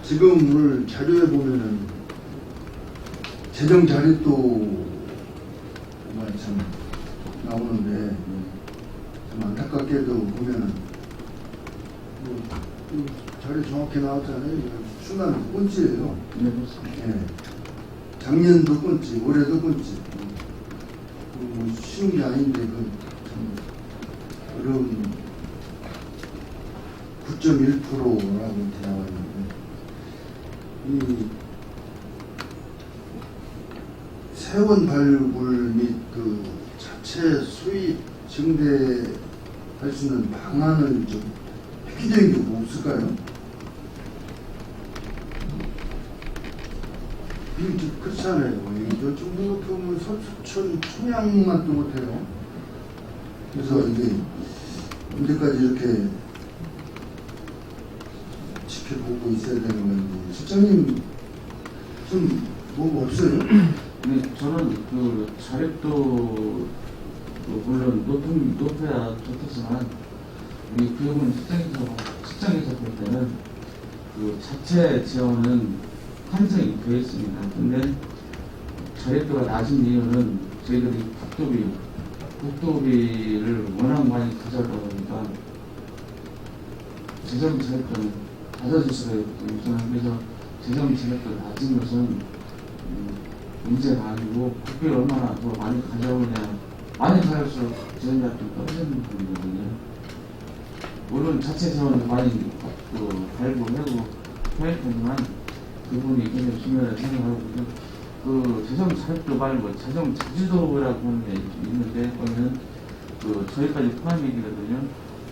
지금 오늘 자료에 보면은 재정 자립도 정말 참 나오는데 참 안타깝게도 보면은 자료 정확히 나왔잖아요. 순환 꼴찌예요. 네, 그렇습니다. 예. 작년도 꼴찌, 올해도 꼴찌. 뭐 쉬운 게 아닌데 참 어려운 9.1%라고 나와 있는데, 이 세원 발굴 및 그 자체 수입 증대할 수 있는 방안을 좀 획기적인 게 뭐 없을까요? 이게 그렇잖아요. 이거 좀 이렇게 보면 서천 청양만 또 못해요. 그래서 이게 언제까지 이렇게 지켜보고 있어야 되는 건지. 실장님 좀 뭐 없어요? 근데 저는 그 자립도 물론 높여야 좋겠지만 우리 교육은 직장에서 볼 때는 그 자체 지원은 항상 되어 있습니다. 근데 자립도가 낮은 이유는 저희들이 국도비를 워낙 많이 가져다 보니까 재정 자립도는 낮아질 수가 있거든요. 저는 그래서 재정 자립도가 낮은 것은 문제가 아니고 국비를 얼마나 더 많이 가져오느냐, 많이 가져올수록 재정 자립도가 떨어지는 부분이거든요. 물론 자체 재원을 많이 발굴하고 해야 되지만 그 부분이 굉장히 중요하다고 생각하고, 그 재정 자립도 말고 재정 자주도라고 하는 게 있는데 거기는 그 저희까지 포함이 되거든요.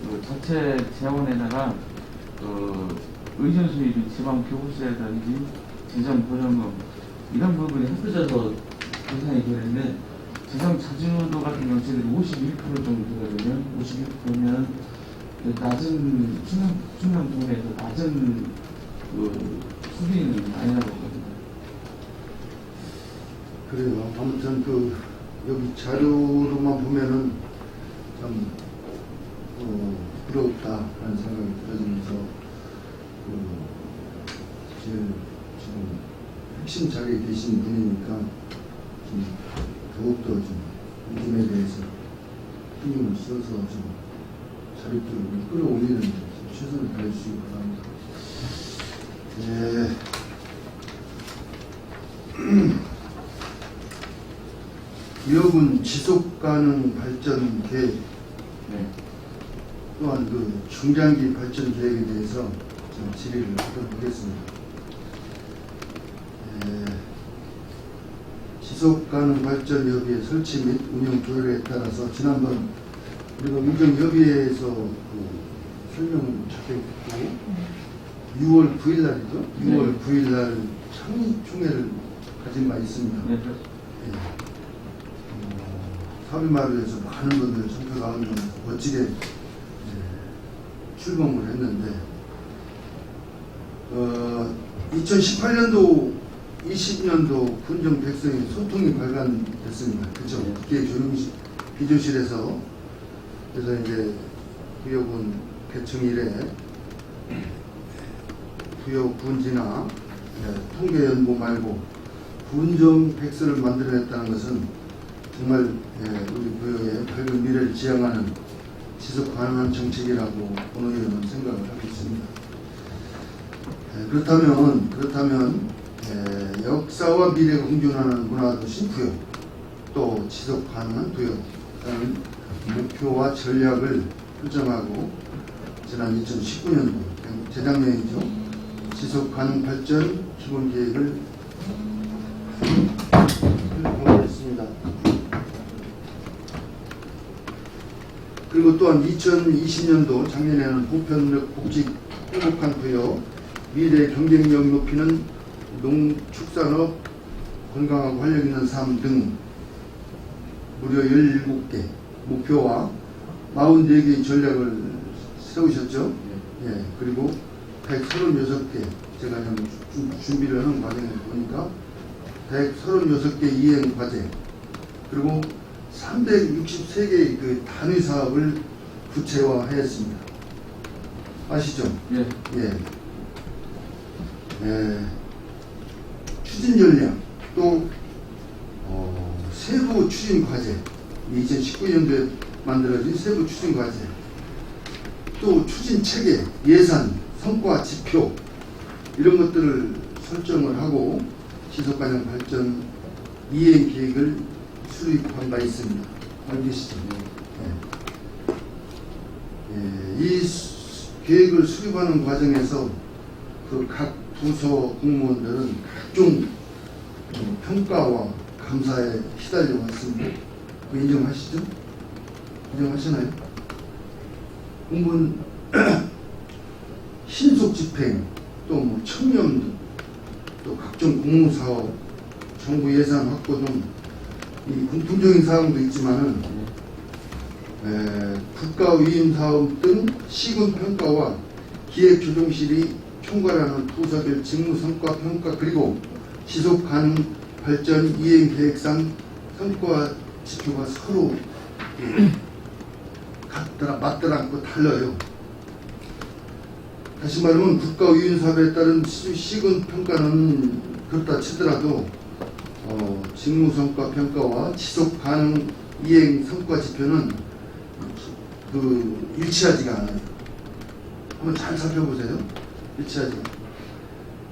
그 자체 재원에다가 그 의전 수입이 지방 교부세라든지 재정 보전금 이런 부분이 합쳐져서 계산이 되는데, 재정 자주도 같은 경우 저희들이 51% 정도 되거든요. 51%면 낮은 충남 부분에서 낮은 그 수비는 아니라고 하거든요. 그래요. 아무튼 그 여기 자료로만 보면은 참 부럽다라는 생각이 들어지면서 제일 지금 핵심 자리에 계신 분이니까 좀 더욱더 좀 이점에 대해서 힘을 써서 좀 자립도를 끌어올리는 데 최선을 다해주시기 바랍니다. 네. 기업은 지속가능 발전 계획, 네. 또한 그 중장기 발전 계획에 대해서 좀 질의를 드려보겠습니다. 지속가능 발전 협의회 설치 및 운영 조율에 따라서 지난번 우리가 의정협의회에서 그 설명을 작성했고 6월 9일 날이죠. 6월 9일 날 창의총회를 가진 바 있습니다. 네. 사비마루에서 많은 분들 참여가 하면서 멋지게 출범을 했는데 2018년도 20년도 군정 백성의 소통이 발간됐습니다. 그렇죠? 국회 비조실에서 그래서 이제 부여군 개청 이래 부여 군지나 통계연구 말고 군정 백서를 만들어냈다는 것은 정말 우리 부여의 밝은 미래를 지향하는 지속 가능한 정책이라고 본의원은 생각을 하고 있습니다. 그렇다면 역사와 미래가 공존하는 문화도시 부여, 또 지속 가능한 부여라는 목표와 전략을 설정하고 지난 2019년도 재작년이죠. 지속 가능 발전 기본 계획을 공개했습니다. 그리고 또한 2020년도 작년에는 보편적 복지 행복한 부여, 미래 경쟁력 높이는 농축산업, 건강하고 활력 있는 삶 등 무려 17개 목표와 44개의 전략을 세우셨죠. 예, 그리고 136개, 제가 준비를 하는 과정에 보니까 136개 이행 과제, 그리고 363개의 그 단위 사업을 구체화하였습니다. 아시죠? 예. 추진 전략, 또 세부 추진 과제, 2019년도에 만들어진 세부 추진 과제, 또 추진 체계, 예산, 성과 지표 이런 것들을 설정을 하고 지속가능 발전 이행 계획을 수립한 바 있습니다. 알고 계시죠? 이 계획을 수립하는 과정에서 그 각 부서 공무원들은 각종 평가와 감사에 시달려 왔습니다. 그 인정하시죠? 인정하시나요? 공무원 신속 집행, 또 뭐 청렴 등, 또 각종 공무사업 정부 예산 확보 등 이 공통적인 사항도 있지만은 국가 위임 사업 등 시군 평가와 기획 조정실이 총괄하는 부서별 직무 성과 평가 그리고 지속 가능 발전 이행 계획상 성과 지표가 서로 맞더라고 달라요. 다시 말하면 국가 위임 사업에 따른 시군 평가는 그렇다 치더라도 직무 성과 평가와 지속 가능 이행 성과 지표는 일치하지가 않아요. 한번 잘 살펴보세요. 일치하지가 않아요.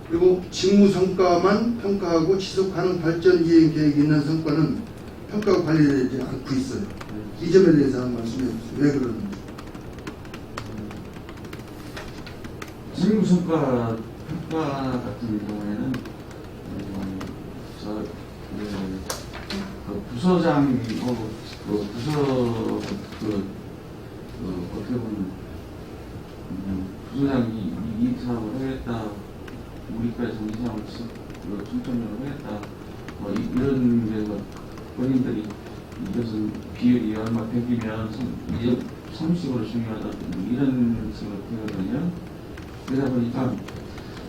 그리고 직무 성과만 평가하고 지속 가능 발전 이행 계획이 있는 성과는 평가가 관리되지 않고 있어요. 이 점에 대해서 한 말씀해 주세요. 왜 그러는지. 직무 성과 평가 같은 경우에는 부서장하고 부서 어떻게 보면 부서장이 이 사업을 하겠다, 우리까지 이 사업을 중점적으로 하겠다, 이런 데서 본인들이 이것은 비율이 얼마 100이면 30으로 중요하다 이런 식으로 되거든요. 그러다 보니까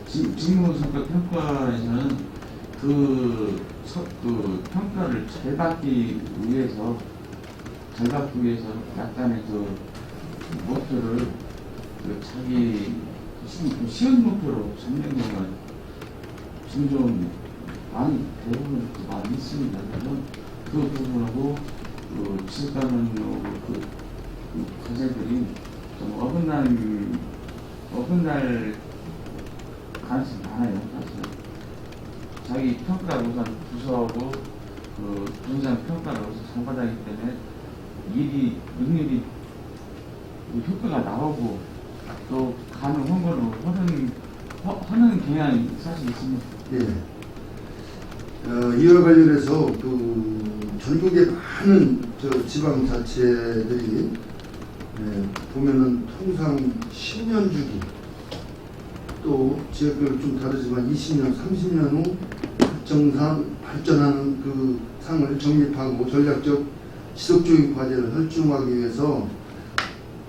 직무 성과 평가에서는 그 평가를 잘 받기 위해서 약간의 목표를 자기 시험 목표로 잡는 경우가 종종 대부분 많이 있습니다. 그래서 그 부분하고 지속가는 과제들이 좀 어긋날 가능성이 많아요. 사실 자기 평가를 우선 부서하고 부서장 평가를 우선 잘 받아야 하기 때문에 능력이 효과가 나오고 또 가능한 걸로 하는 경향이 사실 있습니다. 예. 이와 관련해서 전국의 많은 지방자치들이 보면은 통상 10년 주기 또 지역별 좀 다르지만 20년, 30년 후 발전하는 그 상을 정립하고 전략적 지속적인 과제를 설정하기 위해서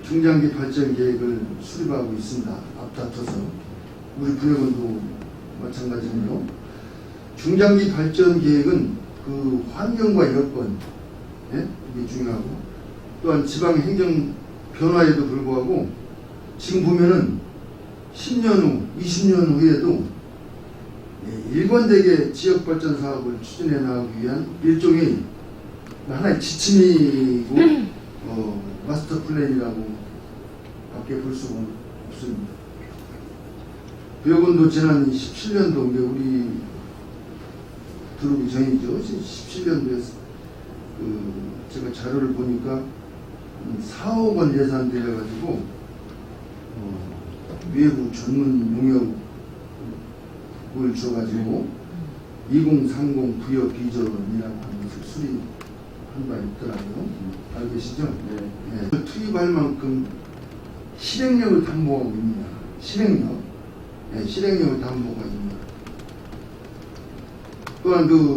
중장기 발전 계획을 수립하고 있습니다. 앞다퉈서 우리 분야군도 마찬가지고요. 중장기 발전 계획은 그 환경과 여건 이게 중요하고 또한 지방 행정 변화에도 불구하고 지금 보면은 10년 후, 20년 후에도 일관되게 지역 발전 사업을 추진해 나가기 위한 일종의 하나의 지침이고 마스터 플랜이라고 밖에 볼 수가 없습니다. 부여군도 지난 17년도 우리 들어오기 전이죠. 17년도에 제가 자료를 보니까 4억 원 예산 들여가지고 외부 전문 용역을 줘가지고 2030 부여 비전이라고 하는 것을 수립한 바 있더라고요. 알고 계시죠? 네. 투입할 만큼 실행력을 담보하고 있습니다. 실행력을 담보하고 있습니다. 또한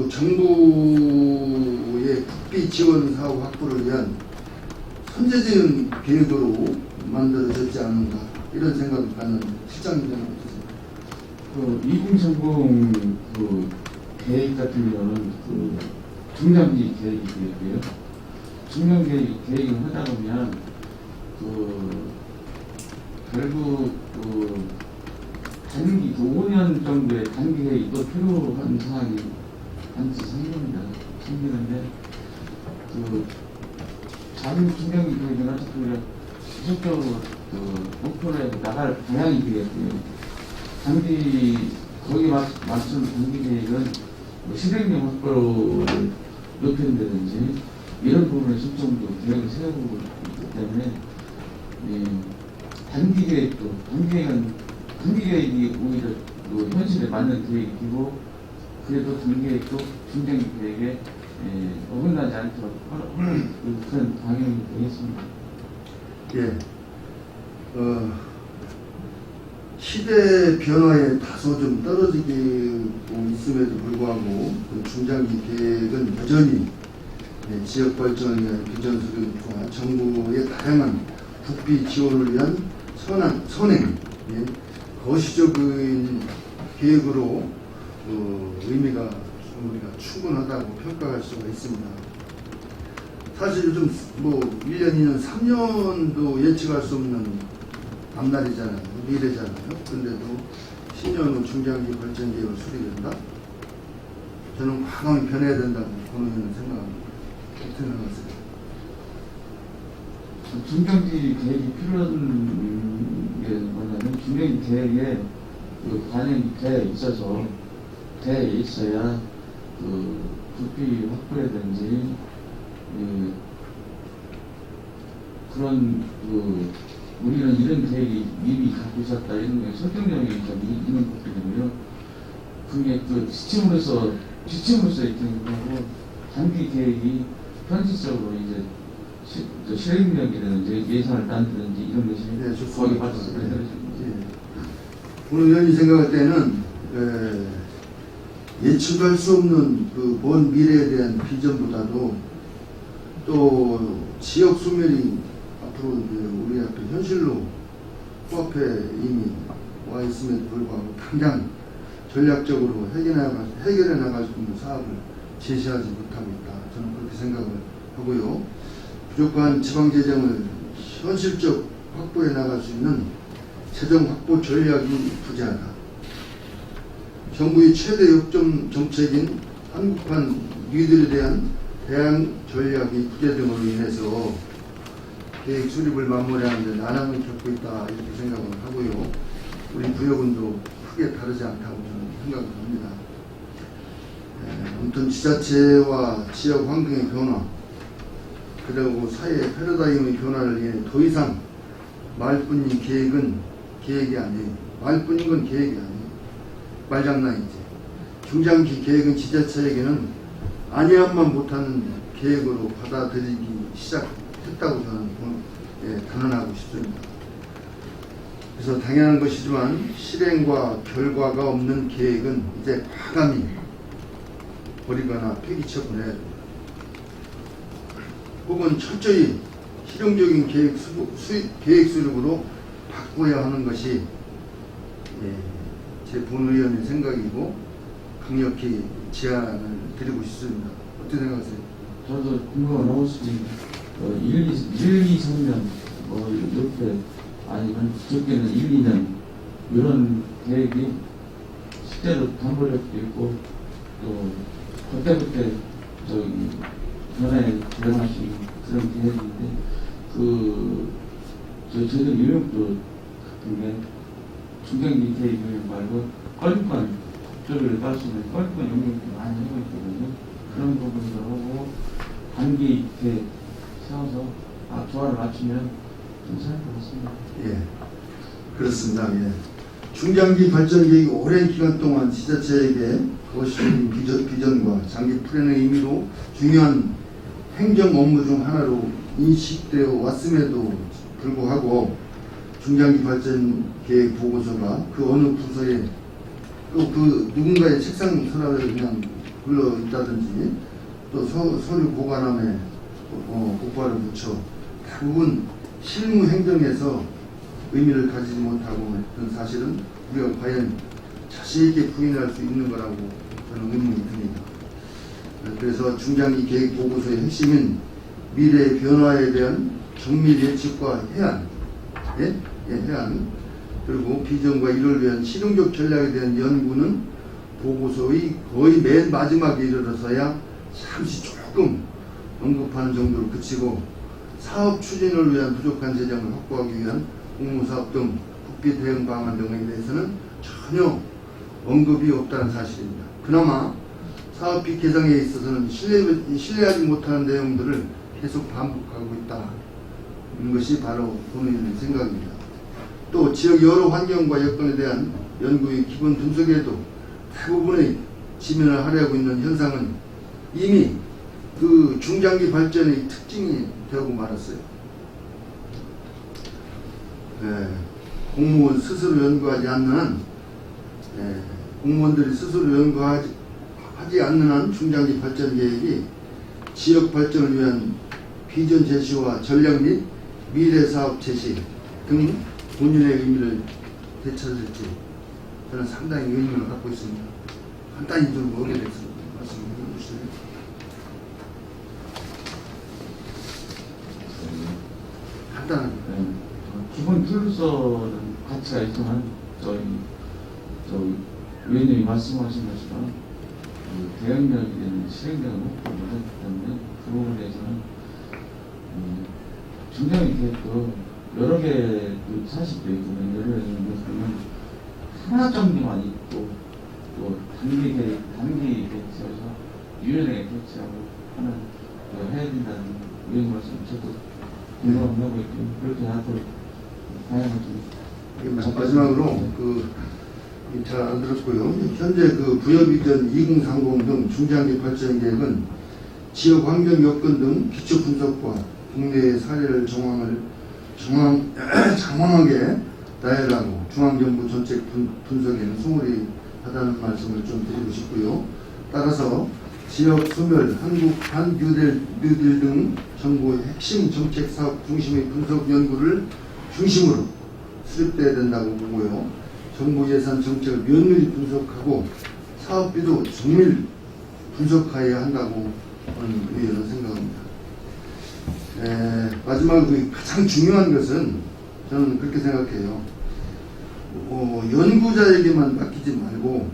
정부의 국비 지원 사업 확보를 위한 선제적인 계획으로 만들어졌지 않은가 이런 생각을 갖는 실장님은 어떠세요? 2030 계획 같은 경우는 중장기 계획이고요. 중장기 계획을 하다 보면 결국 단기 5년 정도의 단기 계획이 또 필요한 상황이 반드시 생기는데 작은 중장기 계획은 어차피 지속적으로 목표로 해서 나갈 방향이 되겠고요. 거기에 맞춘 단기 계획은 실행력 확보를 높인다든지 이런 부분에 중점도 계획을 세우고 있기 때문에 단기 계획이 오히려 현실에 맞는 계획이고 그래도 단기 계획도 중장기 계획에 어긋나지 않도록 하는 그런 방향이 되겠습니다. 예. 시대 변화에 다소 좀 떨어지고 있음에도 불구하고 그 중장기 계획은 여전히 지역 발전을 위한 비전 수립과 정부의 다양한 국비 지원을 위한 선행, 거시적인 계획으로 의미가 우리가 충분하다고 평가할 수가 있습니다. 사실 요즘 뭐 1년, 2년, 3년도 예측할 수 없는 앞날이잖아요. 미래잖아요. 그런데도 10년 후 중장기 발전 계획을 수립한다? 저는 과감히 변해야 된다고 본의원은 생각합니다. 어떻게 생각하세요? 중장기 계획이 필요한 게 뭐냐면 중장기 계획에 그 반영이 돼 있어야 그 국비 확보라든지 그런 그 우리는 이런 계획이 이미 갖고 있었다 이런 게 설득력이 좀 있는 것들이고요. 그게 그 지침으로서 있던 거고 단기 계획이 현실적으로 이제 실행력이라든지 예산을 딴다든지 이런 것이 거기 맞춰서 오늘 의원이 생각할 때는 예측할 수 없는 그 먼 미래에 대한 비전보다도 또 지역 소멸이 앞으로 이제 우리 앞에 현실로 코앞에 이미 와 있음에도 불구하고 당장 전략적으로 해결해 나갈 수 있는 사업을 제시하지 못하고 있다. 저는 그렇게 생각을 하고요. 부족한 지방 재정을 현실적 확보해 나갈 수 있는 재정 확보 전략이 부재하다. 정부의 최대 역점 정책인 한국판 뉴딜에 대한 대안 전략이 부재 등으로 인해서 계획 수립을 마무리하는 데 난항을 겪고 있다 이렇게 생각을 하고요. 우리 부여군도 크게 다르지 않다고 저는 생각을 합니다. 아무튼 지자체와 지역 환경의 변화 그리고 사회의 패러다임의 변화를 위해 더 이상 말뿐인 계획은 계획이 아니에요. 말뿐인 건 계획이 아니에요. 말장난이지. 중장기 계획은 지자체에게는 아니함만 못하는 계획으로 받아들이기 시작했다고 저는 단언하고 싶습니다. 그래서 당연한 것이지만 실행과 결과가 없는 계획은 이제 과감히 버리거나 폐기 처분해야 됩니다. 혹은 철저히 실용적인 계획 수립으로 바꿔야 하는 것이 제 본의원의 생각이고 강력히 제안을 드리고 싶습니다. 어떻게 생각하세요? 저도 궁금한 것이 1, 2, 3년 이렇게 아니면 적게는 1, 2년 이런 계획이 실제로 단골력도 있고 또 그때그때 변화에 대응할 수 있는 그런 계획인데 저희들 유형도 같은 게 중장기 계획 말고 껄림권 쪽을 깔 수 있는 껄림권 용역도 많이 하고 있거든요. 그런 부분도 하고 단기 계획 세워서 조화를 맞추면 괜찮을 것 같습니다. 예, 그렇습니다. 예. 중장기 발전 계획이 오랜 기간 동안 지자체에게 거시적인 비전과 장기 플랜의 의미로 중요한 행정 업무 중 하나로 인식되어 왔음에도 불구하고 중장기 발전 계획 보고서가 그 어느 부서에 또 그 누군가의 책상 서랍에 그냥 굴러 있다든지 또 서류 보관함에 복바를 붙여 대부분 실무 행정에서 의미를 가지지 못하고 있던 사실은 우리가 과연 자신 있게 부인할 수 있는 거라고 저는 의문이 듭니다. 그래서 중장기 계획 보고서의 핵심인 미래의 변화에 대한 정밀 예측과 해안, 해안 그리고 비전과 이를 위한 실용적 전략에 대한 연구는 보고서의 거의 맨 마지막에 이르러서야 잠시 조금 언급하는 정도로 그치고 사업 추진을 위한 부족한 재정을 확보하기 위한 공모사업 등 국비 대응 방안 등에 대해서는 전혀 언급이 없다는 사실입니다. 그나마 사업비 개정에 있어서는 신뢰하지 못하는 내용들을 계속 반복하고 있다는 것이 바로 본의원의 생각입니다. 또 지역 여러 환경과 여건에 대한 연구의 기본 분석에도 대부분의 지면을 하려고 있는 현상은 이미 그 중장기 발전의 특징이 되고 말았어요. 공무원 스스로 연구하지 않는 공무원들이 스스로 연구하지 않는 한 중장기 발전 계획이 지역 발전을 위한 비전 제시와 전략 및 미래 사업 제시 등 본연의 의미를 되찾을지 저는 상당히 의문을 갖고 있습니다. 간단히 좀 어게 됐습니다. 말씀해 주시죠. 간단한. 기본 툴로서는 가치가 있지만 저희 위원님이 말씀하신 것처럼 대응력이 되는 실행력은 못하기 때문에 그 부분에 대해서는 중장기 계획도 여러 개 사실도 있고 여러 개 보면 하나 정도만 있고 또 단기 계획에서 유연하게 계획하고 하는 해야 된다는 위원님 말씀 저도 공감하고 있고 그렇게 앞으로 다양한 좀 마지막으로 잘 안 들었고요. 현재 부여 비전 2030 등 중장기 발전 계획은 지역 환경 여건 등 기초 분석과 국내의 사례를 장황하게 나열하고 중앙정부 정책 분석에는 소홀히 하다는 말씀을 좀 드리고 싶고요. 따라서 지역 소멸, 한국 반뉴딜 등 정부의 핵심 정책 사업 중심의 분석 연구를 중심으로 수립돼야 된다고 보고요. 정부 예산 정책을 면밀히 분석하고 사업비도 정밀 분석해야 한다고 의원은 생각합니다. 마지막으로 가장 중요한 것은 저는 그렇게 생각해요. 연구자에게만 맡기지 말고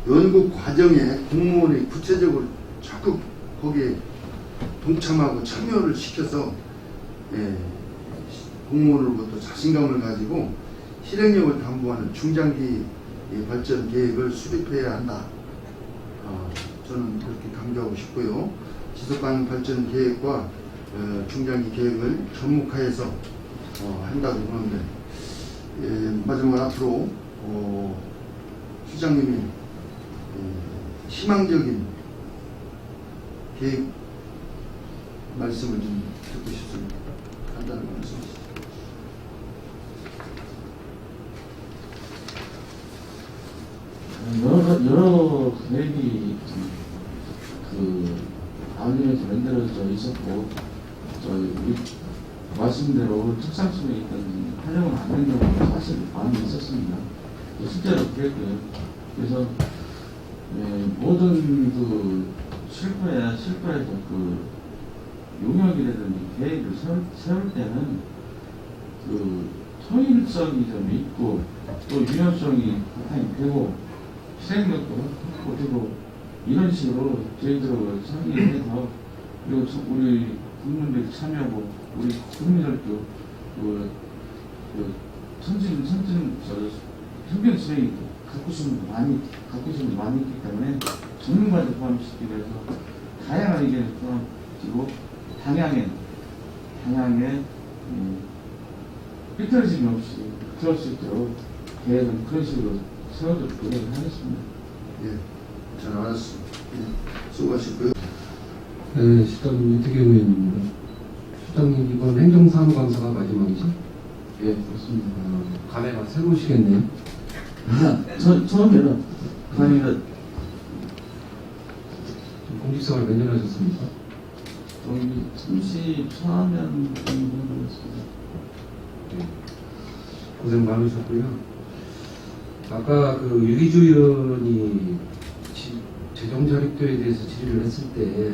연구 과정에 공무원이 구체적으로 적극 거기에 동참하고 참여를 시켜서 공무원으로부터 자신감을 가지고 실행력을 담보하는 중장기 발전 계획을 수립해야 한다. 저는 그렇게 강조하고 싶고요. 지속가능 발전 계획과 중장기 계획을 접목하여서 한다고 보는데 마지막으로 앞으로 수장님이 희망적인 계획 말씀을 좀 듣고 싶습니다. 간단한 말씀이시죠. 여러 계획이 아울림에서 만들어져 있었고 우리 말씀대로 특상 속에 있던 활용을 안 된 경우가 사실 많이 있었습니다. 실제로 그랬고요. 그래서 모든 실패에서 용역이라든지 계획을 세울 때는 통일성이 좀 있고 또 유연성이 바탕이 되고 실행력도 어떻고 이런 식으로 저희들하고 상의해서 그리고 우리 국민들이 참여하고 우리 국민들도 현변 수행이 갖고 싶은 분 많이 있기 때문에 전문가도 포함시키기 위해서 다양한 의견을 포함시키고 방향에 삐뚤어짐이 없이 들을 수 있도록 계획은 그런 식으로 세워도록 노력을 하겠습니다. 예, 잘 알았습니다. 수고하셨고요. 네, 시장님 유태경 의원입니다. 시장님 이번 행정사무감사가 마지막이죠? 예, 그렇습니다. 감회가 새로우시겠네요. 처음에는 감회가 공직생활 몇 년 하셨습니까? 거의 34년 정도 했습니다. 네. 고생 많으셨고요. 아까 유기주 의원이 재정자립도에 대해서 질의를 했을 때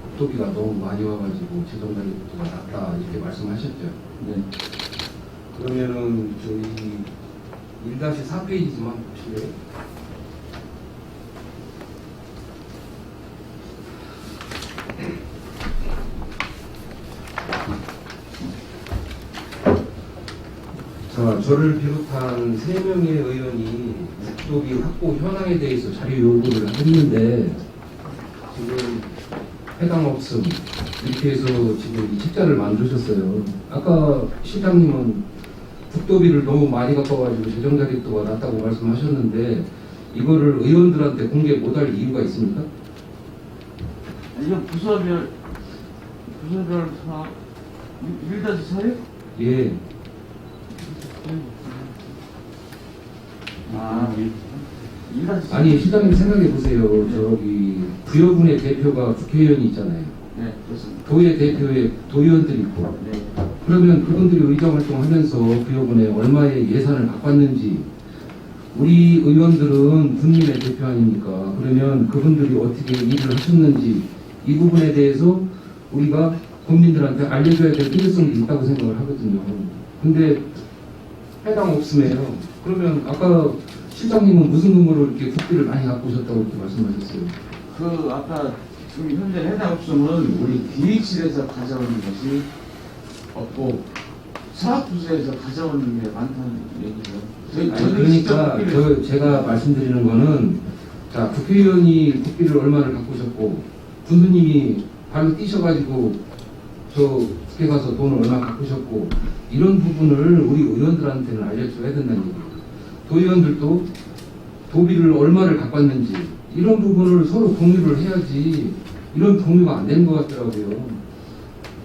국도비가 너무 많이 와가지고 재정자립도가 낮다 이렇게 말씀하셨죠. 네. 그러면은 저희 1-4페이지만 보실래요? 자, 저를 비롯한 3명의 의원이 국도비 확보 현황에 대해서 자료 요구를 했는데 지금 해당 없음 이렇게 해서 지금 이 책자를 만드셨어요. 아까 시장님은 국도비를 너무 많이 갚아가지고 재정자립도가 낮다고 말씀하셨는데 이거를 의원들한테 공개 못할 이유가 있습니까? 이건 부서별 사업 1-4요? 예. 일하시죠. 아니 시장님 생각해 보세요. 저기 부여군의 대표가 국회의원이 있잖아요. 네, 그렇습니다. 도의 대표에 도의원들이 있고 네. 그러면 그분들이 의정 활동하면서 부여군에 얼마의 예산을 바꿨는지 우리 의원들은 국민의 대표 아닙니까? 그러면 그분들이 어떻게 일을 하셨는지 이 부분에 대해서 우리가 국민들한테 알려줘야 될 필요성이 있다고 생각을 하거든요. 근데 해당 없음에요. 그러면 아까 실장님은 무슨 근거로 이렇게 국비를 많이 갖고 오셨다고 이렇게 말씀하셨어요? 그 아까 지금 현재 해당 없음은 우리 기획실에서 가져오는 것이 없고 사업부서에서 가져오는 게 많다는 얘기죠. 아니, 그러니까 제가 말씀드리는 거는 자 국회의원이 국비를 얼마를 갖고 오셨고 군수님이 발로 뛰셔가지고 저 국회 가서 돈을 얼마 갖고 오셨고 이런 부분을 우리 의원들한테는 알려줘야 된다는 얘기예요. 도의원들도 도비를 얼마를 갖고 왔는지 이런 부분을 서로 공유를 해야지 이런 공유가 안 되는 것 같더라고요.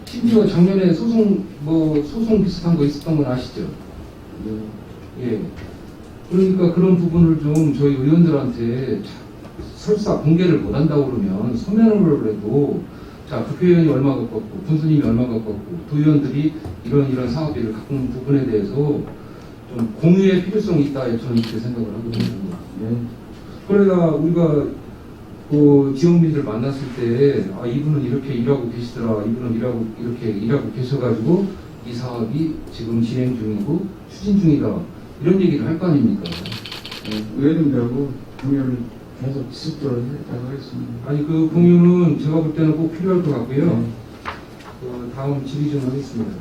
심지어 작년에 소송 비슷한 거 있었던 건 아시죠? 예. 그러니까 그런 부분을 좀 저희 의원들한테 설사 공개를 못 한다고 그러면 서면으로 해도 자 국회의원이 얼마 갖고 왔고 군수님이 얼마 갖고 왔고 도의원들이 이런 사업비를 갖고 온 부분에 대해서 좀 공유의 필요성이 있다 저는 이렇게 생각을 하거든요. 네. 그러다 우리가 그 지역민들 만났을 때 아 이분은 이렇게 일하고 계시더라 이분은 이렇게 일하고 계셔가지고 이 사업이 지금 진행 중이고 추진 중이다 이런 얘기를 할 거 아닙니까? 의원님들하고 공연을 계속 지속적으로 했다고 했습니다. 아니 그 공유는 제가 볼 때는 꼭 필요할 것 같고요. 네. 그 다음 질의 좀 하겠습니다.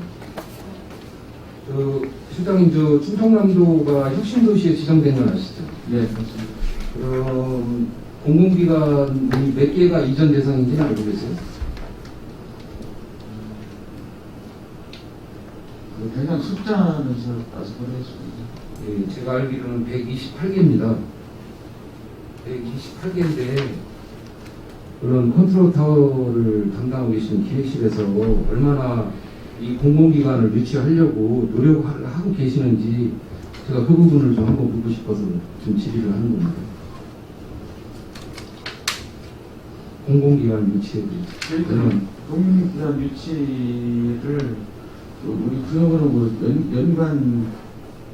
저 실장님 저 충청남도가 혁신도시에 지정된 건 아시죠? 네, 그렇습니다. 그럼 공공기관이 몇 개가 이전 대상인지는 알고 계세요? 그 대상 숫자는 아직 모르겠습니다. 예, 제가 알기로는 128개입니다. 128개인데 그런 컨트롤 타워를 담당하고 계신 기획실에서 얼마나 이 공공기관을 유치하려고 노력을 하고 계시는지 제가 그 부분을 좀 한번 묻고 싶어서 좀 질의를 하는 겁니다. 공공기관 유치에 대해서. 저희들은 공공기관 유치를 우리 구역으로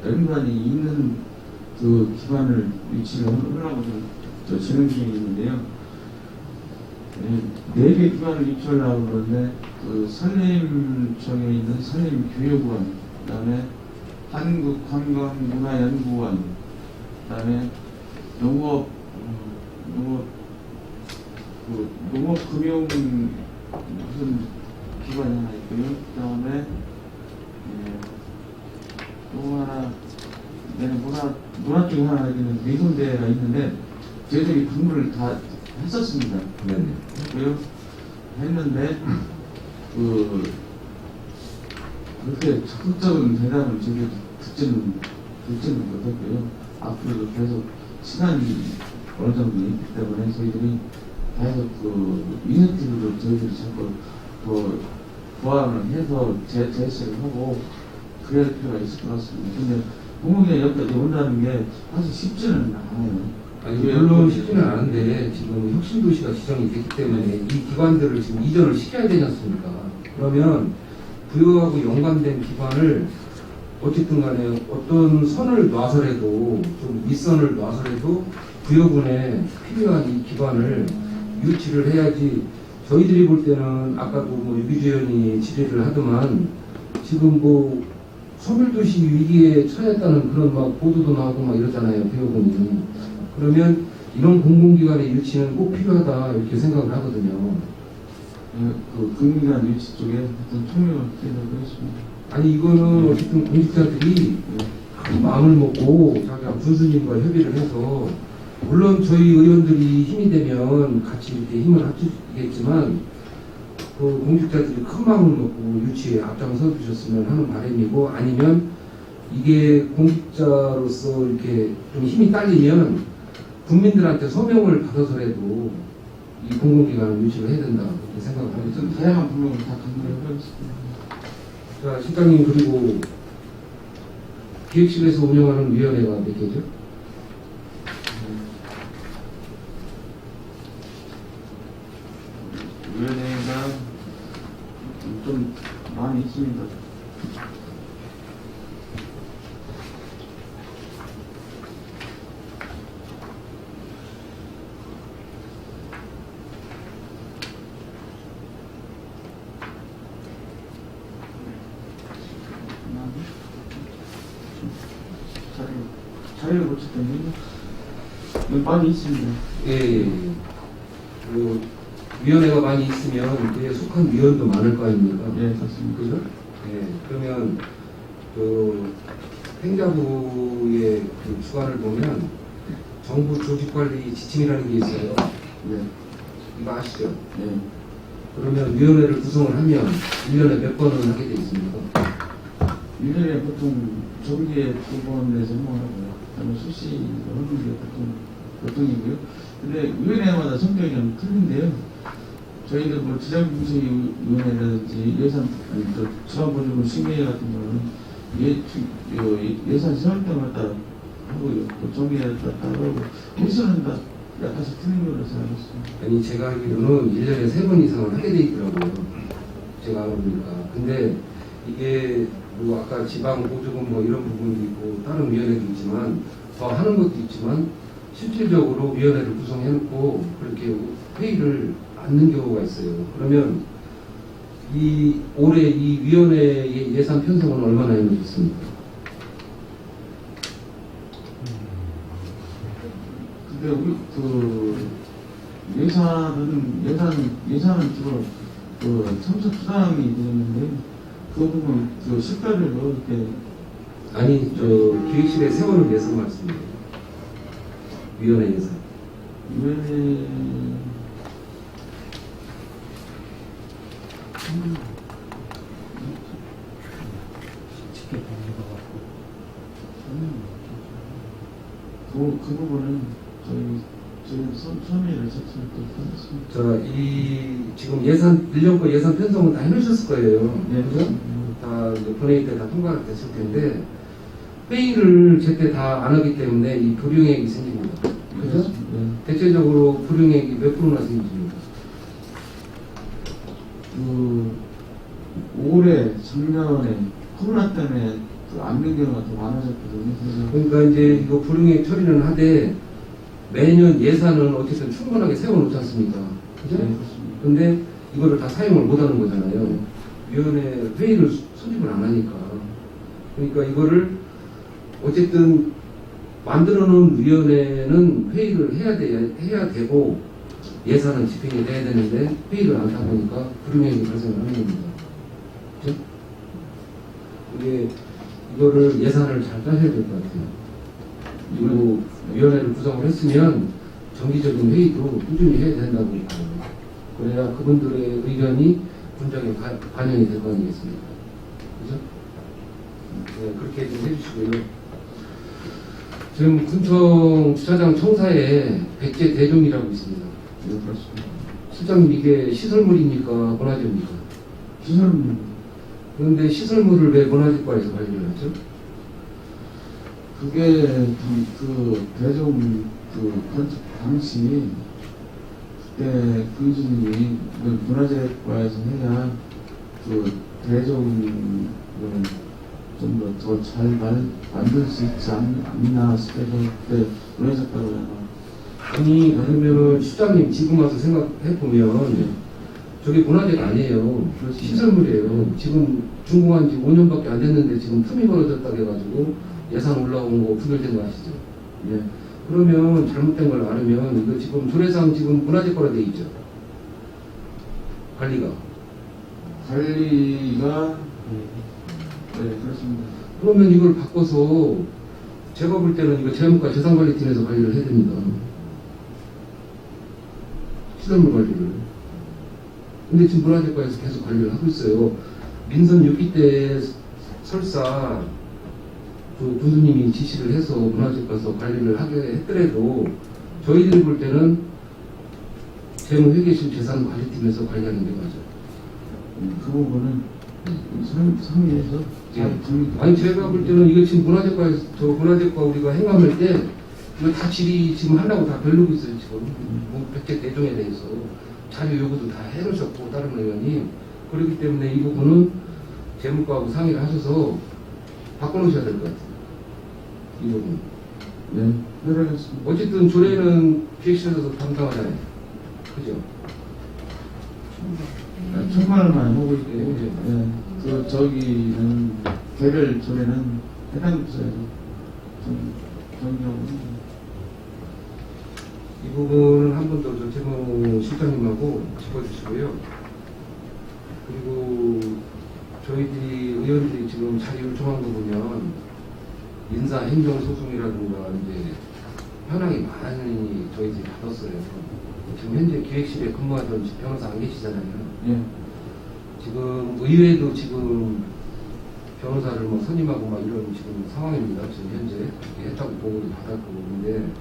연관이 있는 그 기관을 유치를 하려고 진행 중에 있는데요. 네 개 기관을 유치하려고 그러는데 그 산림청에 있는 산림교육원, 그다음에 한국관광문화연구원, 그다음에 농업금융 무슨 기관이 하나 있고요. 그다음에 또 하나 문화 쪽에 하나 있는 미군대가 있는데 저희들이 근무를 다 했었습니다. 네네. 했고요. 했는데 그렇게 적극적인 대답을 저희가 듣지는 못했고요. 앞으로도 계속 시간이 어느 정도 있기 때문에 저희들이 계속 인센티브로 저희들이 자꾸 보완을 해서 제시를 하고 그래야 할 필요가 있을 것 같습니다. 근데 공공기관 여기까지 온다는 게 사실 쉽지는 않아요. 아니, 물론 쉽지는 않은데 지금 혁신도시가 지정이 됐기 때문에 이 기관들을 지금 이전을 시켜야 되지 않습니까? 그러면 부여하고 연관된 기관을 어쨌든 간에 어떤 선을 놔서라도 좀 윗선을 놔서라도 부여군에 필요한 이 기관을 유치를 해야지 저희들이 볼 때는 아까도 유기주 의원이 질의를 하더만 지금 소멸도시 위기에 처했다는 그런 보도도 나오고 이러잖아요, 부여군이. 그러면 이런 공공기관의 유치는 꼭 필요하다 이렇게 생각을 하거든요. 그 공공기관 유치 쪽에 어떤 총력을 기대하고 있습니다. 아니 이거는 어쨌든 공직자들이 큰 마음을 먹고 자기가 군수님과 협의를 해서 물론 저희 의원들이 힘이 되면 같이 이렇게 힘을 합치겠지만 그 공직자들이 큰 마음을 먹고 유치에 앞장서 주셨으면 하는 바람이고 아니면 이게 공직자로서 이렇게 좀 힘이 딸리면 국민들한테 서명을 받아서라도 이 공공기관을 유치를 해야 된다 이렇게 생각을 하고 좀 있습니다. 다양한 분명을 다 강조를 하겠습니다. 자, 실장님 그리고 기획실에서 운영하는 위원회가 몇 개죠? 위원회가 좀 많이 있습니다. 자리를 고쳤더니 많이 있습니다. 예. 그 위원회가 많이 있으면 그에 속한 위원도 많을 거 아닙니까? 네, 맞습니다. 그죠? 예. 그러면 그 행자부의 그 주관을 보면 정부 조직관리 지침이라는 게 있어요. 네, 이거 아시죠? 네. 그러면 위원회를 구성을 하면 1년에 몇 번은 하게 돼 있습니까? 1년에 보통 정기에 2번에서 하고요. 그다음에 수시 하는 게 보통이고요. 근데 위원회마다 성격이 좀 틀린데요. 저희는 뭐 지방분수위원회라든지 예산, 지방보조금 심의회 같은 경우는 예산 세울 때마다 하고요. 또 정기에 따로 하고 여기서는 다 약간씩 틀린 걸로 생각했습니다. 아니 제가 알기로는 1년에 3번 이상을 하게 돼 있더라고요. 제가 알아보니까. 근데 이게 뭐 아까 지방 보조금 뭐 이런 부분도 있고 다른 위원회도 있지만 더 하는 것도 있지만 실질적으로 위원회를 구성해놓고 그렇게 회의를 않는 경우가 있어요. 그러면 이 올해 이 위원회의 예산 편성은 얼마나 해놓으셨습니까? 근데 우리 예산은 주로 참석 수당이 되는데 그 부분 식별로 이렇게 아니 저 기획실에 세워놓은 예산 말씀이에요. 위원회 예산. 위원회 그 부분은 저희 선의를 작성할 때 하겠습니다. 자, 이 지금 예산 1년 거 예산 편성은 다 해놓으셨을 거예요. 네, 그죠? 다 이제 본회의 때 다 통과가 됐을 텐데 회의를 제때 다 안 하기 때문에 이 불용액이 생깁니다. 그죠? 네. 대체적으로 불용액이 몇 프로나 생깁니까? 올해 작년에 코로나 때문에 안 된 경우가 더 많아졌거든요. 그래서 그러니까 이제 이거 불용액 처리는 하되 매년 예산은 어쨌든 충분하게 세워놓지 않습니까? 그죠? 네, 그렇습니다. 근데 이거를 다 사용을 못 하는 거잖아요. 위원회 회의를 소집을 안 하니까. 그러니까 이거를 어쨌든 만들어 놓은 위원회는 회의를 해야 되고 예산은 집행이 돼야 되는데 회의를 안 하다 보니까 불용액이 발생을 하는 겁니다. 그죠? 이거를 예산을 잘 짜셔야 될 것 같아요. 그리고 위원회를 구성을 했으면 정기적인 회의도 꾸준히 해야 된다고 봐요. 그래야 그분들의 의견이 분정에 반영이 될 거 아니겠습니까? 그죠? 네, 그렇게 좀 해주시고요. 지금 군청 주차장 청사에 백제 대종이라고 있습니다. 네, 그렇습니다. 실장님 이게 시설물입니까? 문화재입니까? 시설은 그런데 시설물을 왜 문화재과에서 관리를 하죠? 그게 대종 건축 당시 그때 교수님이 문화재과에서 해야 대종을 좀 더 잘 만들 수 있지 않나 싶어서 그때 문화재과로 아니 그러면은 실장님 지금 와서 생각해보면 저게 문화재가 아니에요. 시설물이에요. 지금 준공한 지 5년밖에 안 됐는데 지금 틈이 벌어졌다고 해가지고 예산 올라온 거 부결된 거 아시죠? 예. 그러면 잘못된 걸 알으면 이거 지금 조례상 지금 문화재과로 돼 있죠. 관리가. 네, 그렇습니다. 그러면 이걸 바꿔서 제가 볼 때는 이거 재무과 재산관리팀에서 관리를 해야 됩니다. 시설물 관리를. 근데 지금 문화재과에서 계속 관리를 하고 있어요. 민선 6기 때 설사 군수님이 지시를 해서 문화재과에서 관리를 하게 했더라도 저희들이 볼 때는 재무회계실 재산관리팀에서 관리하는 게 맞아요. 그 부분은 상의해서 잘 정리. 아니 제가 볼 때는 이거 지금 문화재과 우리가 행감할 때 이거 다 질의 지금 하려고 다 별르고 있어요 지금. 백제 대종에 대해서 자료 요구도 다 해놓으셨고 다른 의원님 그렇기 때문에 이 부분은 재무과하고 상의를 하셔서 바꿔놓으셔야 될 것 같아요. 이 부분. 네, 그러겠습니다. 어쨌든 조례는 기획실에서 담당하잖아요. 그죠? 천만원만 하고 있고, 네. 네. 그 저기는 개별 조례는 해당 부서에서 정리하고 있습니다. 이 부분은 한 번 더 저 재무실장님하고 짚어주시고요. 그리고 저희들이 의원들이 지금 자료 요청한 거 보면 인사 행정 소송이라든가 이제 현황이 많이 저희들이 받았어요. 지금 현재 기획실에 근무하던 변호사 안 계시잖아요. 예. 지금 의회도 지금 변호사를 뭐 선임하고 막 이런 지금 상황입니다. 지금 현재 이렇게 했다고 보고도 받았고 그런데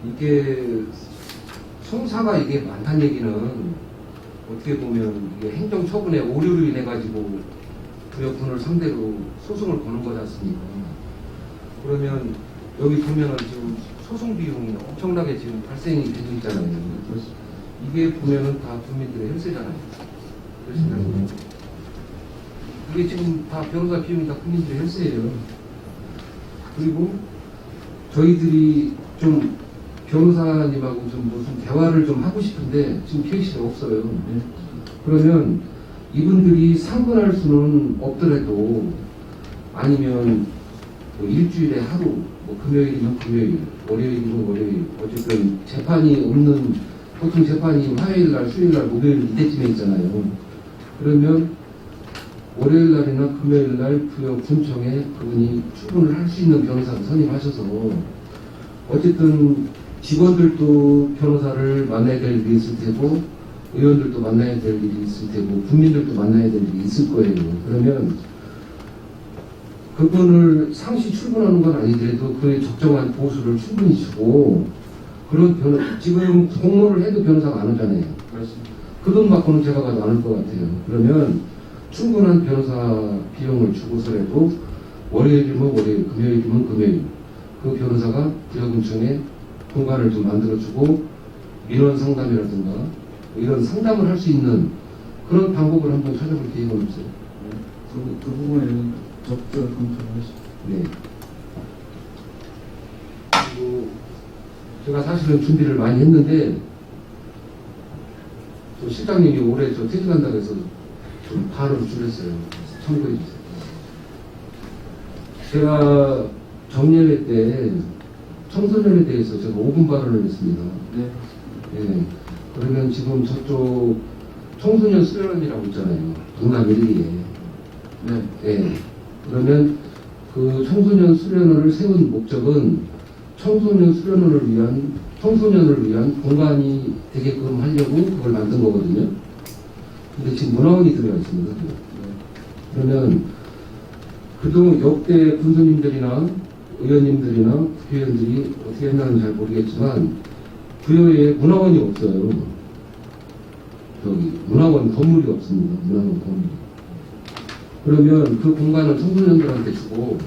이게 송사가 이게 많다는 얘기는 어떻게 보면 이게 행정 처분의 오류로 인해 가지고 부여분을 상대로 소송을 거는 거지 않습니까? 그러면 여기 보면은 지금 소송 비용이 엄청나게 지금 발생이 되고 있잖아요. 이게 보면은 다 국민들의 혈세잖아요. 그러시나요? 이게 지금 다 변호사 비용이 다 국민들의 혈세예요. 그리고 저희들이 좀 변호사님하고 좀 무슨 대화를 좀 하고 싶은데 지금 기획실에 없어요. 그러면 이분들이 상근할 수는 없더라도 아니면 뭐 일주일에 하루, 뭐 금요일이면 금요일, 월요일이면 월요일, 어쨌든 재판이 없는 보통 재판이 화요일 날, 수요일 날, 목요일 이때쯤에 있잖아요. 그러면 월요일 날이나 금요일 날 부여 군청에 그분이 출근을 할 수 있는 변호사를 선임하셔서 어쨌든 직원들도 변호사를 만나야 될 일이 있을 테고 의원들도 만나야 될 일이 있을 테고 국민들도 만나야 될 일이 있을 거예요. 그러면 그분을 상시 출근하는 건 아니더라도 그에 적정한 보수를 충분히 주고 그런 지금 공모를 해도 변호사가 안 오잖아요. 그 돈 받고는 제가 가도 안 올 것 같아요. 그러면 충분한 변호사 비용을 주고서라도 월요일이면 월요일, 금요일이면 금요일 그 변호사가 부여군청에 공간을 좀 만들어주고 민원 상담이라든가 이런 상담을 할 수 있는 그런 방법을 한번 찾아볼 계획은 없어요. 그 부분에는 적절 검토하겠습니다. 네. 그리고 제가 사실은 준비를 많이 했는데 또 실장님이 올해 저 퇴직한다고 해서 좀 발언을 줄였어요. 참고해 주세요. 제가 정례회 때 청소년에 대해서 제가 5분 발언을 했습니다. 네. 예. 그러면 지금 저쪽 청소년 수련원이라고 있잖아요. 동남 1기에. 네. 예. 그러면 그 청소년 수련원을 세운 목적은 청소년을 위한 공간이 되게끔 하려고 그걸 만든 거거든요. 근데 지금 문화원이 들어가 있습니다. 그러면 그동안 역대 군수님들이나 의원님들이나 국회의원들이 어떻게 했나는 잘 모르겠지만 부여에 문화원이 없어요. 여기 문화원 건물이 없습니다. 문화원 건물이. 그러면 그 공간을 청소년들한테 주고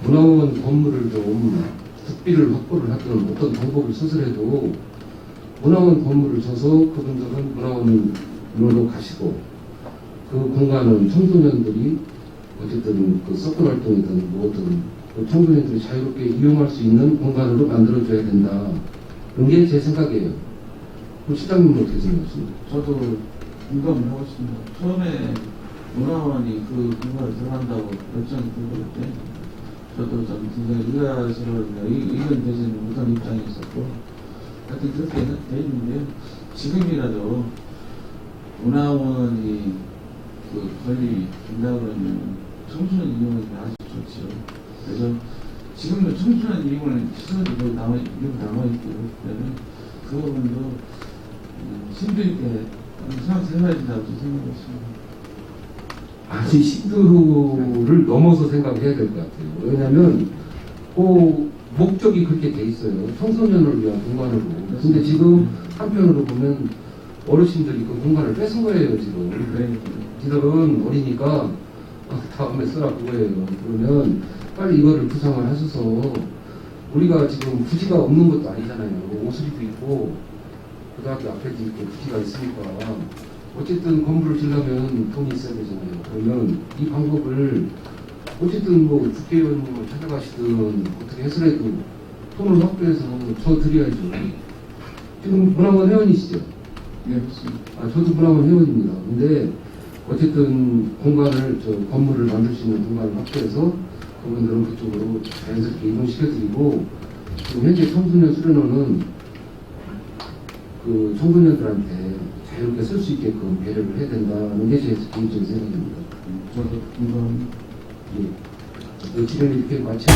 문화원 건물을 좀 국비를 확보를 하든 어떤 방법을 써서라도 문화원 건물을 줘서 그분들은 문화원으로 가시고 그 공간은 청소년들이 어쨌든 그 서클 활동이든 뭐든 그 청소년들이 자유롭게 이용할 수 있는 공간으로 만들어줘야 된다. 그런 게 제 생각이에요. 그럼 시장님은 어떻게 생각하십니까? 저도 공감을 하고 있습니다. 처음에 문화원이 그 공간을 들어간다고 결정이 들어올 때 저도 좀 굉장히 의아스러운 의견 되지는 못한 입장이 있었고 하여튼 그렇게 돼 있는데요. 지금이라도 문화원이 그 권리 준다 그러면 청소년 이용이 아주 좋죠. 그래서 지금도 청소년 이용을 시설이 이렇게 남아있고 그러면 그 부분도 심도 있게 생각해야 된다고 생각했습니다. 아주 신도를 넘어서 생각해야 될 것 같아요. 왜냐하면 그 목적이 그렇게 돼 있어요. 청소년을 위한 공간으로. 근데 지금 한편으로 보면 어르신들이 그 공간을 뺏은 거예요. 지금. 지들은 어리니까 다음에 쓰라 그거예요. 그러면 빨리 이거를 구상을 하셔서 우리가 지금 부지가 없는 것도 아니잖아요. 오수리도 있고 고등학교 앞에도 있고 부티가 있으니까 어쨌든 건물을 지려면 돈이 있어야 되잖아요. 그러면 이 방법을 어쨌든 뭐 국회의원님을 찾아가시든 어떻게 해서라도 돈을 확보해서 저 드려야죠. 지금 문화원 회원이시죠? 네, 그렇습니다. 아, 저도 문화원 회원입니다. 근데 어쨌든 공간을, 건물을 만들 수 있는 공간을 확보해서 그분들은 그쪽으로 자연스럽게 이동시켜드리고, 지금 현재 청소년 수련원은 그 청소년들한테 자유롭게 쓸 수 있게끔 배려를 해야 된다는 게 제 개인적인 생각입니다. 저도 공감합니다. 예. 질의를 이렇게 마치